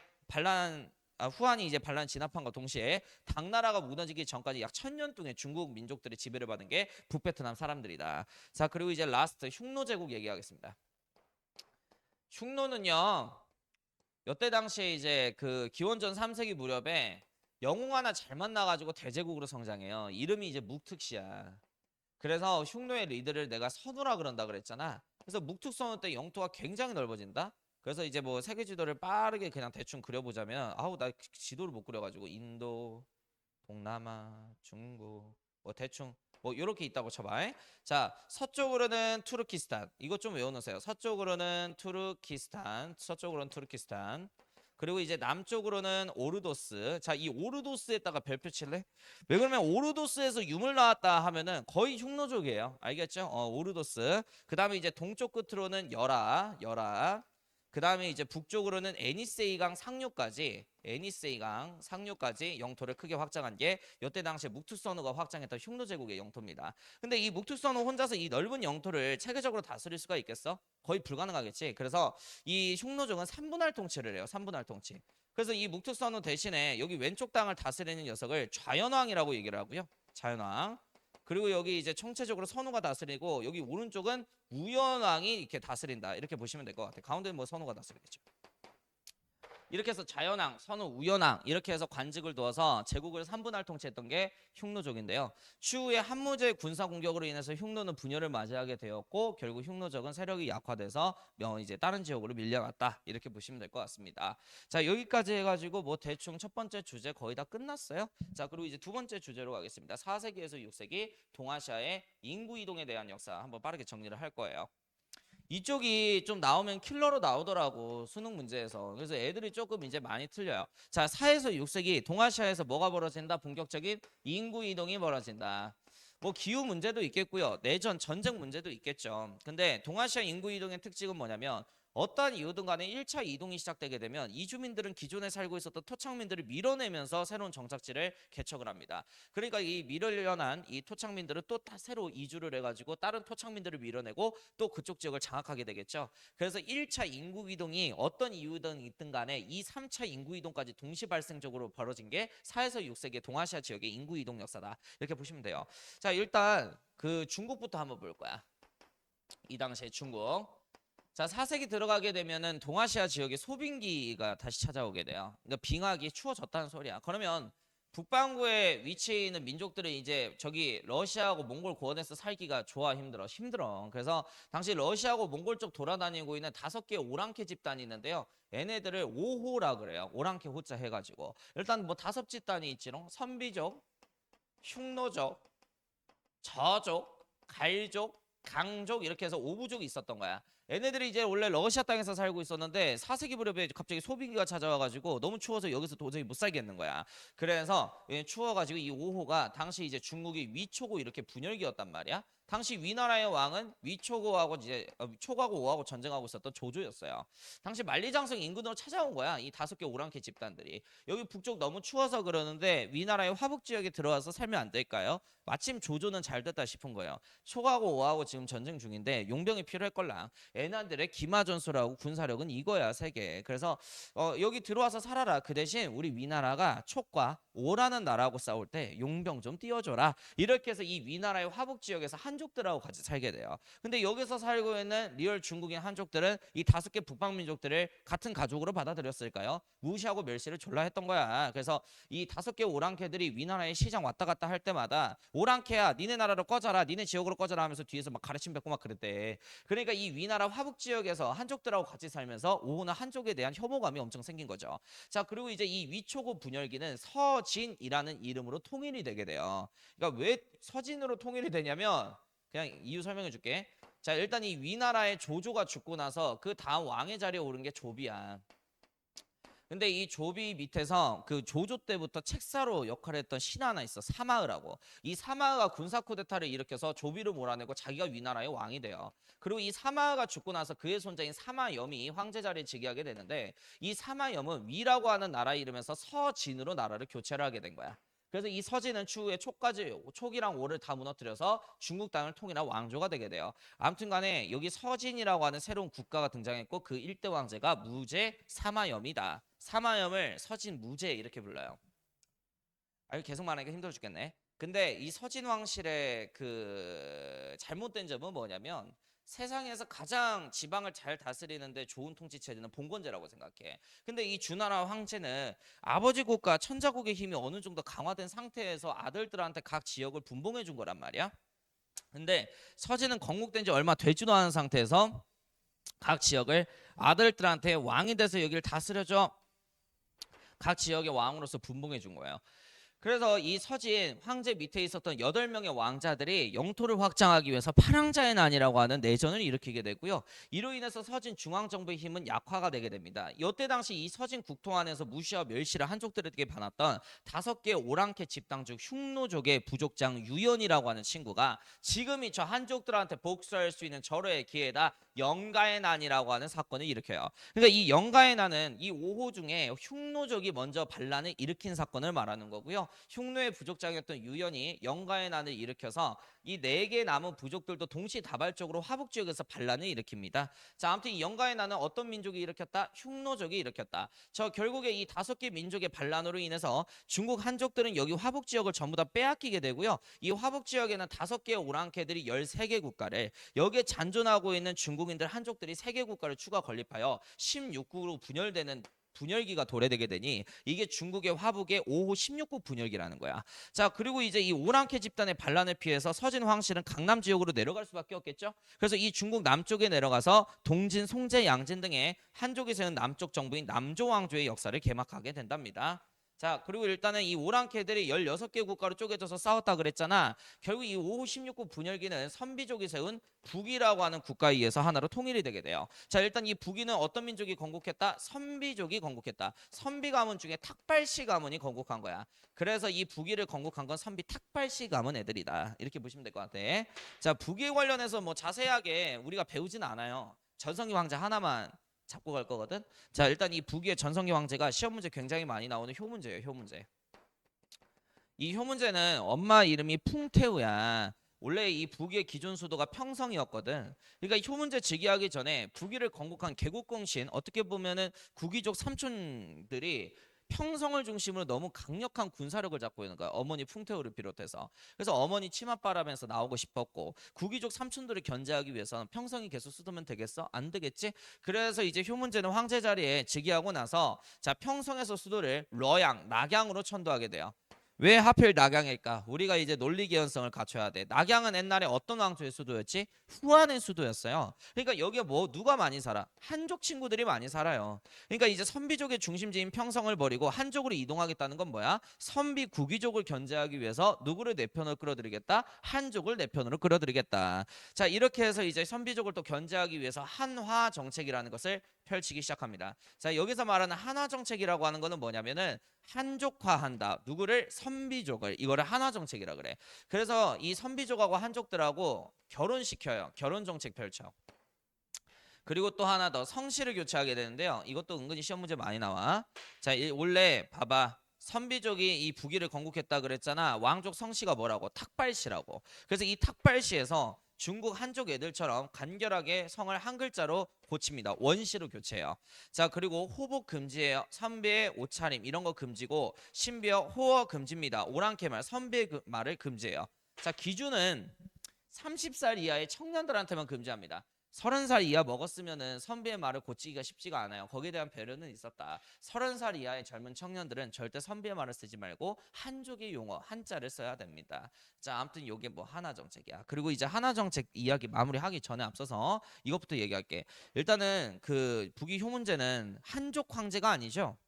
이제 반란 진압한과 동시에 당나라가 무너지기 전까지 약 1000년 동안 중국 민족들의 지배를 받은 게 북베트남 사람들이다. 자, 그리고 이제 라스트 흉노 제국 얘기하겠습니다. 흉노는요, 이때 당시에 이제 그 기원전 3세기 무렵에 영웅 하나 잘 만나가지고 대제국으로 성장해요. 이름이 이제 묵특시야. 그래서 흉노의 리드를 내가 선우라 그런다 그랬잖아. 그래서 묵특선우 때 영토가 굉장히 넓어진다. 그래서 이제 뭐 세계 지도를 빠르게 그냥 대충 그려보자면, 아우 나 지도를 못 그려가지고 인도, 동남아, 중국 뭐 대충 뭐 이렇게 있다고 쳐봐. 자, 서쪽으로는 투르키스탄. 이것 좀 외워놓으세요. 서쪽으로는 투르키스탄. 그리고 이제 남쪽으로는 오르도스. 자, 이 오르도스에다가 별표 칠래? 왜 그러면 오르도스에서 유물 나왔다 하면은 거의 흉노족이에요. 알겠죠? 오르도스. 그 다음에 이제 동쪽 끝으로는 열아. 그 다음에 이제 북쪽으로는 에니세이강 상류까지 영토를 크게 확장한 게 이때 당시에 묵투선우가 확장했던 흉노 제국의 영토입니다. 근데 이 묵투선우 혼자서 이 넓은 영토를 체계적으로 다스릴 수가 있겠어? 거의 불가능하겠지. 그래서 이 흉노족은 3분할 통치를 해요. 3분할 통치. 그래서 이 묵투선우 대신에 여기 왼쪽 땅을 다스리는 녀석을 좌연왕이라고 얘기를 하고요. 좌연왕. 그리고 여기 이제 총체적으로 선우가 다스리고, 여기 오른쪽은 우연왕이 이렇게 다스린다. 이렇게 보시면 될 것 같아요. 가운데는 뭐 선우가 다스리겠죠. 이렇게 해서 자연왕, 선우, 우연왕 이렇게 해서 관직을 두어서 제국을 3분할 통치했던 게 흉노족인데요. 추후에 한무제의 군사 공격으로 인해서 흉노는 분열을 맞이하게 되었고, 결국 흉노족은 세력이 약화돼서 이제 다른 지역으로 밀려났다. 이렇게 보시면 될 것 같습니다. 자, 여기까지 해가지고 뭐 대충 첫 번째 주제 거의 다 끝났어요. 자, 그리고 이제 두 번째 주제로 가겠습니다. 4세기에서 6세기 동아시아의 인구 이동에 대한 역사 한번 빠르게 정리를 할 거예요. 이쪽이 좀 나오면 킬러로 나오더라고, 수능 문제에서. 그래서 애들이 조금 이제 많이 틀려요. 자, 4에서 6세기 동아시아에서 뭐가 벌어진다? 본격적인 인구 이동이 벌어진다. 뭐 기후 문제도 있겠고요. 내전 전쟁 문제도 있겠죠. 근데 동아시아 인구 이동의 특징은 뭐냐면, 어떠한 이유든 간에 1차 이동이 시작되게 되면 이주민들은 기존에 살고 있었던 토착민들을 밀어내면서 새로운 정착지를 개척을 합니다. 그러니까 이 밀려난 이 토착민들은 또 새로 이주를 해가지고 다른 토착민들을 밀어내고 또 그쪽 지역을 장악하게 되겠죠. 그래서 1차 인구 이동이 어떤 이유든 있든 간에 이 3차 인구 이동까지 동시 발생적으로 벌어진 게 4에서 6세기 동아시아 지역의 인구 이동 역사다. 이렇게 보시면 돼요. 자, 일단 그 중국부터 한번 볼 거야. 이 당시에 중국. 자, 4세기 들어가게 되면은 동아시아 지역에 소빙기가 다시 찾아오게 돼요. 그러니까 빙하기 추워졌다는 소리야. 그러면 북반구에 위치해 있는 민족들은 이제 저기 러시아하고 몽골 고원에서 살기가 좋아 힘들어. 그래서 당시 러시아하고 몽골 쪽 돌아다니고 있는 5개의 오랑캐 집단이 있는데요. 얘네들을 오호라 그래요. 오랑캐 호자 해가지고 일단 뭐 5집단이 있지롱. 선비족, 흉노족, 저족, 갈족, 강족 이렇게 해서 5부족이 있었던 거야. 얘네들이 이제 원래 러시아 땅에서 살고 있었는데 4세기 무렵에 갑자기 소빙기가 찾아와가지고 너무 추워서 여기서 도저히 못 살겠는 거야. 그래서 추워가지고 이 5호가 당시 이제 중국이 위초고 이렇게 분열기였단 말이야. 당시 위나라의 왕은 위초고하고 이제 초고하고 5하고 전쟁하고 있었던 조조였어요. 당시 만리장성 인근으로 찾아온 거야. 이 5개 오랑캐 집단들이. 여기 북쪽 너무 추워서 그러는데 위나라의 화북 지역에 들어와서 살면 안 될까요? 마침 조조는 잘 됐다 싶은 거예요. 초하고 5하고 지금 전쟁 중인데 용병이 필요할 걸랑. 애나들의 기마전술하고 군사력은 이거야 세계. 그래서 여기 들어와서 살아라. 그 대신 우리 위나라가 촉과 5라는 나라하고 싸울 때 용병 좀 띄워줘라. 이렇게 해서 이 위나라의 화북 지역에서 한족들하고 같이 살게 돼요. 근데 여기서 살고 있는 리얼 중국인 한족들은 이 5개 북방민족들을 같은 가족으로 받아들였을까요? 무시하고 멸시를 졸라 했던 거야. 그래서 이 5개 오랑캐들이 위나라의 시장 왔다 갔다 할 때마다 오랑캐야 니네 나라로 꺼져라, 니네 지역으로 꺼져라 하면서 뒤에서 막 가르침 뱉고 막 그랬대. 그러니까 이 위나라 화북 지역에서 한족들하고 같이 살면서 오호나 한족에 대한 혐오감이 엄청 생긴 거죠. 자, 그리고 이제 이 위초고 분열기는 서진이라는 이름으로 통일이 되게 돼요. 그러니까 왜 서진으로 통일이 되냐면 그냥 이유 설명해 줄게. 자, 일단 이 위나라의 조조가 죽고 나서 그 다음 왕의 자리에 오른 게 조비야. 근데 이 조비 밑에서 그 조조 때부터 책사로 역할을 했던 신 하나 있어. 사마흐라고. 이 사마흐가 군사 쿠데타를 일으켜서 조비를 몰아내고 자기가 위나라의 왕이 돼요. 그리고 이 사마흐가 죽고 나서 그의 손자인 사마염이 황제 자리에 즉위하게 되는데 이 사마염은 위라고 하는 나라 이름에서 서진으로 나라를 교체를 하게 된 거야. 그래서 이 서진은 추후에 촉이랑 오를 다 무너뜨려서 중국 땅을 통일한 왕조가 되게 돼요. 아무튼 간에 여기 서진이라고 하는 새로운 국가가 등장했고 그 일대 왕제가 무제 사마염이다. 사마염을 서진 무제 이렇게 불러요. 아, 이거 계속 말하니까 힘들어 죽겠네. 근데 이 서진 왕실의 그 잘못된 점은 뭐냐면 세상에서 가장 지방을 잘 다스리는데 좋은 통치 체제는 봉건제라고 생각해. 근데 이 주나라 황제는 아버지 국가 천자국의 힘이 어느 정도 강화된 상태에서 아들들한테 각 지역을 분봉해 준 거란 말이야. 근데 서진은 건국된 지 얼마 되지도 않은 상태에서 각 지역을 아들들한테 왕이 돼서 여기를 다스려줘. 각 지역의 왕으로서 분봉해 준 거예요. 그래서 이 서진 황제 밑에 있었던 8명의 왕자들이 영토를 확장하기 위해서 파랑자의 난이라고 하는 내전을 일으키게 되고요. 이로 인해서 서진 중앙정부의 힘은 약화가 되게 됩니다. 이때 당시 이 서진 국토 안에서 무시와 멸시를 한족들에게 받았던 5개 오랑캐 집단 중 흉노족의 부족장 유연이라고 하는 친구가 지금이 저 한족들한테 복수할 수 있는 절호의 기회다. 영가의 난이라고 하는 사건을 일으켜요. 그러니까 이 영가의 난은 이 5호 중에 흉노족이 먼저 반란을 일으킨 사건을 말하는 거고요. 흉노의 부족장이었던 유연이 영가의 난을 일으켜서 이 4개 남은 부족들도 동시다발적으로 화북 지역에서 반란을 일으킵니다. 자, 아무튼 이 영가의 난은 어떤 민족이 일으켰다? 흉노족이 일으켰다. 저 결국에 이 5개 민족의 반란으로 인해서 중국 한족들은 여기 화북 지역을 전부 다 빼앗기게 되고요. 이 화북 지역에는 5개의 오랑캐들이 13개 국가를 여기에 잔존하고 있는 중국인들 한족들이 3개 국가를 추가 건립하여 16국으로 분열되는 분열기가 도래되게 되니 이게 중국의 화북의 5호 16국 분열기라는 거야. 자, 그리고 이제 이 오랑캐 집단의 반란을 피해서 서진 황실은 강남 지역으로 내려갈 수밖에 없겠죠. 그래서 이 중국 남쪽에 내려가서 동진, 송제, 양진 등의 한족이 세운 남쪽 정부인 남조 왕조의 역사를 개막하게 된답니다. 자, 그리고 일단은 이 오랑캐들이 16개 국가로 쪼개져서 싸웠다 그랬잖아. 결국 이 5호 16국 분열기는 선비족이 세운 북이라고 하는 국가에 의해서 하나로 통일이 되게 돼요. 자, 일단 이 북이는 어떤 민족이 건국했다? 선비족이 건국했다. 선비 가문 중에 탁발씨 가문이 건국한 거야. 그래서 이 북이를 건국한 건 선비 탁발씨 가문 애들이다. 이렇게 보시면 될 것 같아. 자, 북에 관련해서 뭐 자세하게 우리가 배우지는 않아요. 전성기 황제 하나만 잡고 갈 거거든. 자, 일단 이 북위의 전성기 황제가 시험 문제 굉장히 많이 나오는 효문제예요. 효문제. 이 효문제는 엄마 이름이 풍태우야. 원래 이 북위의 기존 수도가 평성이었거든. 그러니까 효문제 즉위하기 전에 북위를 건국한 개국공신 어떻게 보면은 구귀족 삼촌들이 평성을 중심으로 너무 강력한 군사력을 잡고 있는 거야. 어머니 풍태우를 비롯해서. 그래서 어머니 치맛바람에서 나오고 싶었고 구기족 삼촌들을 견제하기 위해서는 평성이 계속 수도면 되겠어? 안 되겠지? 그래서 이제 효문제는 황제 자리에 즉위하고 나서 자 평성에서 수도를 러양, 낙양으로 천도하게 돼요. 왜 하필 낙양일까? 우리가 이제 논리 개연성을 갖춰야 돼. 낙양은 옛날에 어떤 왕조의 수도였지? 후한의 수도였어요. 그러니까 여기에 뭐 누가 많이 살아? 한족 친구들이 많이 살아요. 그러니까 이제 선비족의 중심지인 평성을 버리고 한족으로 이동하겠다는 건 뭐야? 선비 구귀족을 견제하기 위해서 누구를 내 편으로 끌어들이겠다? 한족을 내 편으로 끌어들이겠다. 자 이렇게 해서 이제 선비족을 또 견제하기 위해서 한화 정책이라는 것을 펼치기 시작합니다. 자 여기서 말하는 한화 정책이라고 하는 거는 뭐냐면은 한족화한다. 누구를? 선비족을. 이거를 한화 정책이라 그래. 그래서 이 선비족하고 한족들하고 결혼시켜요. 결혼 정책 펼쳐. 그리고 또 하나 더 성씨를 교체하게 되는데요. 이것도 은근히 시험 문제 많이 나와. 자, 원래 봐봐. 선비족이 이 북위를 건국했다 그랬잖아. 왕족 성씨가 뭐라고? 탁발씨라고. 그래서 이 탁발씨에서 중국 한족 애들처럼 간결하게 성을 한 글자로 고칩니다. 원시로 교체해요. 자 그리고 호복 금지예요. 선비의 옷차림 이런 거 금지고 신비어 호어 금지입니다. 오랑캐말 선비의 말을 금지해요. 자 기준은 30살 이하의 청년들한테만 금지합니다. 30살 이하 먹었으면은 선비의 말을 고치기가 쉽지가 않아요. 거기에 대한 배려는 있었다. 30살 이하의 젊은 청년들은 절대 선비의 말을 쓰지 말고 한족의 용어 한자를 써야 됩니다. 자 아무튼 요게 뭐 한화 정책이야. 그리고 이제 한화 정책 이야기 마무리하기 전에 앞서서 이것부터 얘기할게. 일단은 그 북위 효문제는 한족 황제가 아니죠.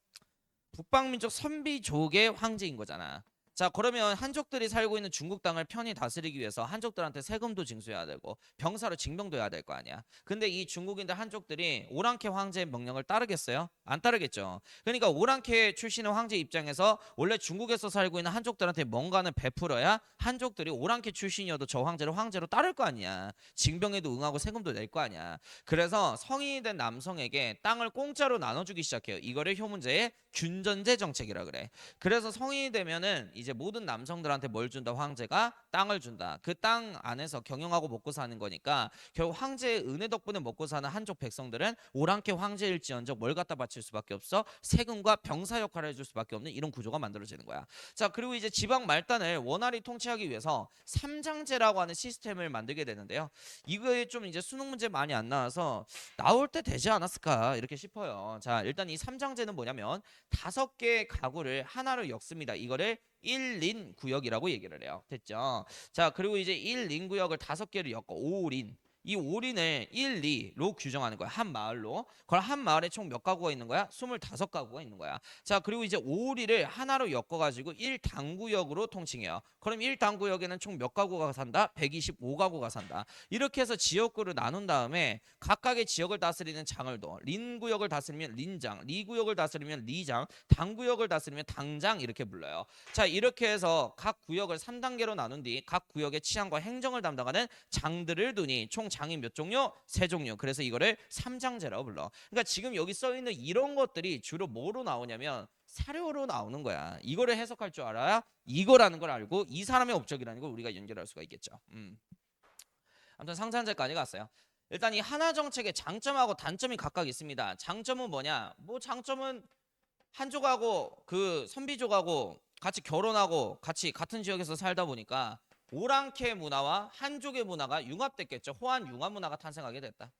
북방민족 선비족의 황제인 거잖아. 자 그러면 한족들이 살고 있는 중국 땅을 편히 다스리기 위해서 한족들한테 세금도 징수해야 되고 병사로 징병도 해야 될 거 아니야. 근데 이 중국인들 한족들이 오랑캐 황제의 명령을 따르겠어요? 안 따르겠죠. 그러니까 오랑캐 출신의 황제 입장에서 원래 중국에서 살고 있는 한족들한테 뭔가는 베풀어야 한족들이 오랑캐 출신이어도 저 황제를 황제로 따를 거 아니야. 징병에도 응하고 세금도 낼 거 아니야. 그래서 성인이 된 남성에게 땅을 공짜로 나눠주기 시작해요. 이거를 효문제의 균전제 정책이라 그래. 그래서 성인이 되면은 이제 모든 남성들한테 뭘 준다? 황제가 땅을 준다. 그 땅 안에서 경영하고 먹고 사는 거니까 결국 황제의 은혜 덕분에 먹고 사는 한족 백성들은 오랑캐 황제일지언정 뭘 갖다 바칠 수밖에 없어? 세금과 병사 역할을 해줄 수밖에 없는 이런 구조가 만들어지는 거야. 자 그리고 이제 지방 말단을 원활히 통치하기 위해서 삼장제라고 하는 시스템을 만들게 되는데요. 이거에 좀 이제 수능 문제 많이 안 나와서 나올 때 되지 않았을까 이렇게 싶어요. 자 일단 이 삼장제는 뭐냐면 5개의 가구를 하나로 엮습니다. 이거를 1린 구역이라고 얘기를 해요. 됐죠? 자 그리고 이제 1린 구역을 5개를 엮어 5린. 이 5린을 1, 2로 규정하는 거야. 한 마을로. 그럼 한 마을에 총 몇 가구가 있는 거야? 25가구가 있는 거야. 자 그리고 이제 5리를 하나로 엮어가지고 1당구역으로 통칭해요. 그럼 1당구역에는 총 몇 가구가 산다? 125가구가 산다. 이렇게 해서 지역구를 나눈 다음에 각각의 지역을 다스리는 장을 둬. 린구역을 다스리면 린장, 리구역을 다스리면 리장, 당구역을 다스리면 당장 이렇게 불러요. 자 이렇게 해서 각 구역을 3단계로 나눈 뒤 각 구역의 치안과 행정을 담당하는 장들을 두니 총 장이 몇 종류? 3종류. 그래서 이거를 삼장제라고 불러. 그러니까 지금 여기 써 있는 이런 것들이 주로 뭐로 나오냐면 사료로 나오는 거야. 이거를 해석할 줄 알아야 이거라는 걸 알고 이 사람의 업적이라는 걸 우리가 연결할 수가 있겠죠. 아무튼 상장제까지 갔어요. 일단 이 한화 정책의 장점하고 단점이 각각 있습니다. 장점은 뭐냐? 뭐 장점은 한족하고 그 선비족하고 같이 결혼하고 같이 같은 지역에서 살다 보니까 오랑캐 문화와 한족의 문화가 융합됐겠죠. 호한 융합 문화가 탄생하게 됐다.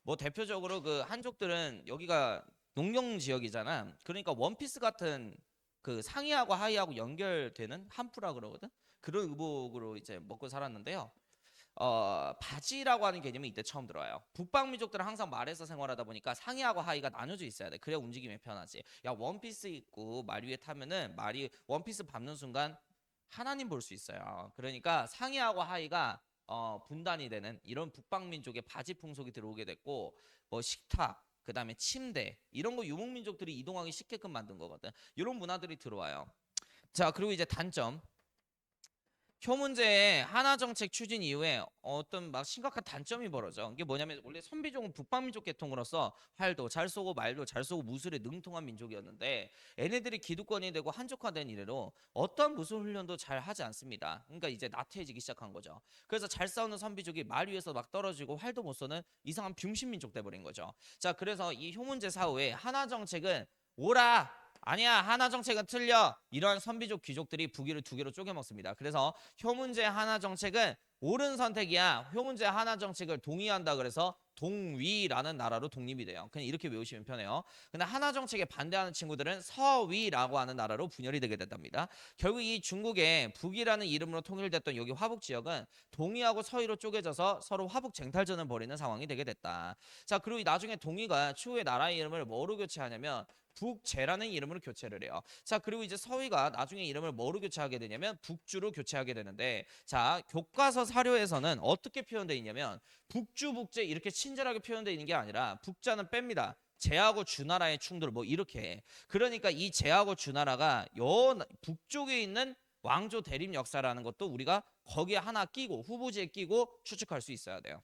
뭐 대표적으로 그 한족들은 여기가 농경 지역이잖아. 그러니까 원피스 같은 그 상의하고 하의하고 연결되는 한프라 그러거든. 그런 의복으로 이제 먹고 살았는데요. 바지라고 하는 개념이 이때 처음 들어와요. 북방민족들은 항상 말에서 생활하다 보니까 상의하고 하의가 나눠져 있어야 돼. 그래야 움직임이 편하지. 야 원피스 입고 말 위에 타면은 말이 원피스 밟는 순간 하나님 볼 수 있어요. 그러니까 상의하고 하의가 분단이 되는 이런 북방민족의 바지 풍속이 들어오게 됐고 뭐 식탁 그다음에 침대 이런 거 유목민족들이 이동하기 쉽게끔 만든 거거든. 이런 문화들이 들어와요. 자 그리고 이제 단점. 효문제의 한화 정책 추진 이후에 어떤 막 심각한 단점이 벌어져. 이게 뭐냐면 원래 선비족은 북방민족 계통으로서 활도 잘 쏘고 말도 잘 쏘고 무술에 능통한 민족이었는데 얘네들이 기득권이 되고 한족화된 이래로 어떤 무술 훈련도 잘 하지 않습니다. 그러니까 이제 나태해지기 시작한 거죠. 그래서 잘 싸우는 선비족이 말 위에서 막 떨어지고 활도 못 쏘는 이상한 병신민족 돼버린 거죠. 자 그래서 이 효문제 사후에 한화 정책은 오라 아니야, 하나 정책은 틀려. 이러한 선비족 귀족들이 북위를 두 개로 쪼개 먹습니다. 그래서 효문제 하나 정책은 옳은 선택이야. 효문제 하나 정책을 동의한다 그래서 동위라는 나라로 독립이 돼요. 그냥 이렇게 외우시면 편해요. 근데 하나 정책에 반대하는 친구들은 서위라고 하는 나라로 분열이 되게 된답니다. 결국 이 중국의 북이라는 이름으로 통일됐던 여기 화북 지역은 동위하고 서위로 쪼개져서 서로 화북 쟁탈전을 벌이는 상황이 되게 됐다. 자, 그리고 나중에 동위가 추후에 나라의 이름을 뭐로 교체하냐면 북제라는 이름으로 교체를 해요. 자, 그리고 이제 서위가 나중에 이름을 뭐로 교체하게 되냐면 북주로 교체하게 되는데, 자, 교과서 사료에서는 어떻게 표현되어 있냐면 북주 북제 이렇게 친절하게 표현되어 있는 게 아니라 북자는 뺍니다. 제하고 주나라의 충돌 뭐 이렇게. 그러니까 이 제하고 주나라가 요 북쪽에 있는 왕조 대립 역사라는 것도 우리가 거기에 하나 끼고 후보지에 끼고 추측할 수 있어야 돼요.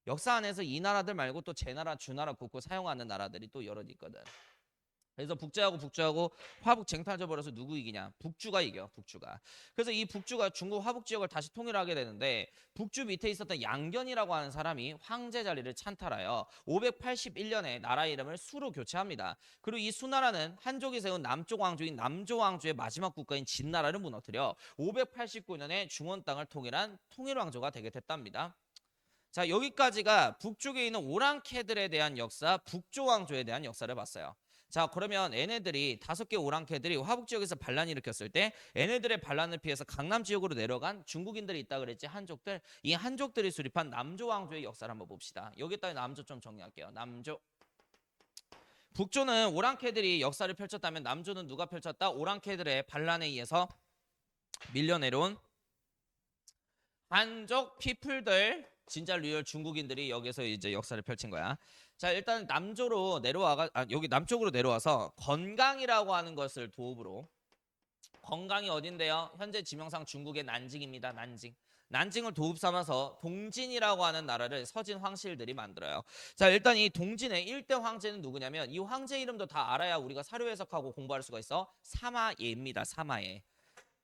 역사 안에서 이 나라들 말고 또 제나라, 주나라 국고 사용하는 나라들이 또 여러 있거든. 그래서 북제하고 화북 쟁탈져 버려서 누구 이기냐? 북주가 이겨. 북주가. 그래서 이 북주가 중국 화북 지역을 다시 통일하게 되는데 북주 밑에 있었던 양견이라고 하는 사람이 황제 자리를 찬탈하여 581년에 나라 이름을 수로 교체합니다. 그리고 이 수나라는 한족이 세운 남쪽 왕조인 남조 왕조의 마지막 국가인 진나라를 무너뜨려 589년에 중원 땅을 통일한 통일 왕조가 되게 됐답니다. 자, 여기까지가 북쪽에 있는 오랑캐들에 대한 역사, 북조 왕조에 대한 역사를 봤어요. 자, 그러면 얘네들이 5개 오랑캐들이 화북 지역에서 반란을 일으켰을 때 얘네들의 반란을 피해서 강남 지역으로 내려간 중국인들이 있다 그랬지, 한족들. 이 한족들이 수립한 남조 왕조의 역사를 한번 봅시다. 여기다가 남조 좀 정리할게요. 남조. 북조는 오랑캐들이 역사를 펼쳤다면 남조는 누가 펼쳤다? 오랑캐들의 반란에 의해서 밀려 내려온 한족 피플들, 진짜 리얼 중국인들이 여기서 이제 역사를 펼친 거야. 자, 일단 남조로 내려와가 여기 남쪽으로 내려와서 건강이라고 하는 것을 도읍으로. 건강이 어딘데요? 현재 지명상 중국의 난징입니다. 난징. 난징을 도읍 삼아서 동진이라고 하는 나라를 서진 황실들이 만들어요. 자, 일단 이 동진의 1대 황제는 누구냐면 이 황제 이름도 다 알아야 우리가 사료 해석하고 공부할 수가 있어. 사마예입니다. 사마예.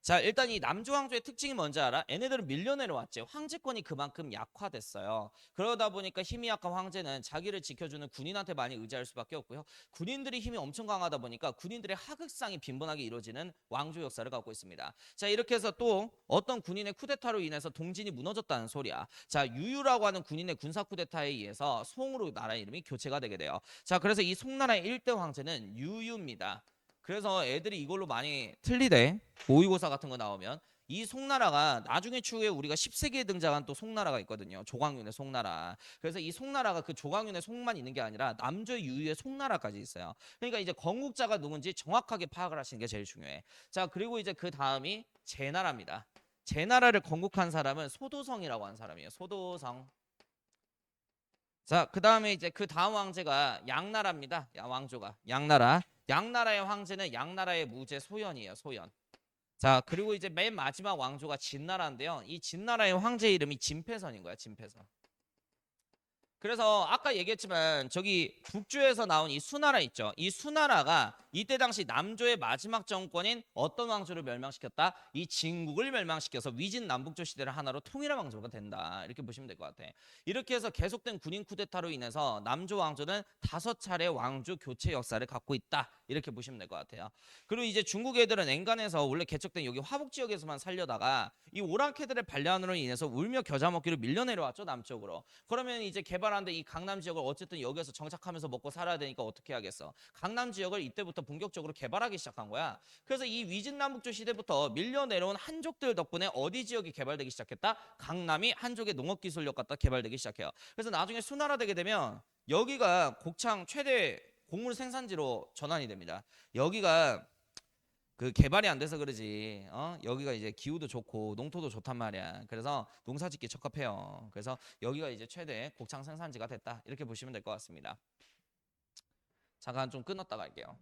자, 일단 이 남조 왕조의 특징이 뭔지 알아? 얘네들은 밀려 내려왔지. 황제권이 그만큼 약화됐어요. 그러다 보니까 힘이 약한 황제는 자기를 지켜주는 군인한테 많이 의지할 수밖에 없고요. 군인들이 힘이 엄청 강하다 보니까 군인들의 하극상이 빈번하게 이루어지는 왕조 역사를 갖고 있습니다. 자, 이렇게 해서 또 어떤 군인의 쿠데타로 인해서 동진이 무너졌다는 소리야. 자, 유유라고 하는 군인의 군사 쿠데타에 의해서 송으로 나라 이름이 교체가 되게 돼요. 자, 그래서 이 송나라의 1대 황제는 유유입니다. 그래서 애들이 이걸로 많이 틀리대. 모의고사 같은 거 나오면. 이 송나라가 나중에 추후에 우리가 10세기에 등장한 또 송나라가 있거든요. 조광윤의 송나라. 그래서 이 송나라가 그 조광윤의 송만 있는 게 아니라 남조의 유유의 송나라까지 있어요. 그러니까 이제 건국자가 누군지 정확하게 파악을 하시는 게 제일 중요해. 자, 그리고 이제 그 다음이 제나라입니다. 제나라를 건국한 사람은 소도성이라고 하는 사람이에요. 소도성. 자, 그 다음에 이제 그 다음 왕제가 양나라입니다. 왕조가. 양나라. 양나라의 황제는 양나라의 무제 소연이에요. 소연. 자, 그리고 이제 맨 마지막 왕조가 진나라인데요. 이 진나라의 황제 이름이 진패선인 거야. 진패선. 그래서 아까 얘기했지만 저기 북주에서 나온 이 수나라 있죠. 이 수나라가 이때 당시 남조의 마지막 정권인 어떤 왕조를 멸망시켰다? 이 진국을 멸망시켜서 위진 남북조 시대를 하나로 통일한 왕조가 된다. 이렇게 보시면 될 것 같아. 이렇게 해서 계속된 군인 쿠데타로 인해서 남조 왕조는 5차례 왕조 교체 역사를 갖고 있다. 이렇게 보시면 될 것 같아요. 그리고 이제 중국 애들은 엔간에서 원래 개척된 여기 화북 지역에서만 살려다가 이 오랑캐들의 반란으로 인해서 울며 겨자 먹기로 밀려 내려왔죠. 남쪽으로. 그러면 이제 개발한데 이 강남 지역을 어쨌든 여기서 정착하면서 먹고 살아야 되니까 어떻게 하겠어? 강남 지역을 이때부터 본격적으로 개발하기 시작한 거야. 그래서 이 위진남북조 시대부터 밀려 내려온 한족들 덕분에 어디 지역이 개발되기 시작했다? 강남이 한족의 농업기술력 갖다 개발되기 시작해요. 그래서 나중에 수나라 되게 되면 여기가 곡창 최대 곡물 생산지로 전환이 됩니다. 여기가 그 개발이 안 돼서 그러지. 여기가 이제 기후도 좋고 농토도 좋단 말이야. 그래서 농사짓기 적합해요. 그래서 여기가 이제 최대 곡창 생산지가 됐다. 이렇게 보시면 될 것 같습니다. 잠깐 좀 끊었다 갈게요.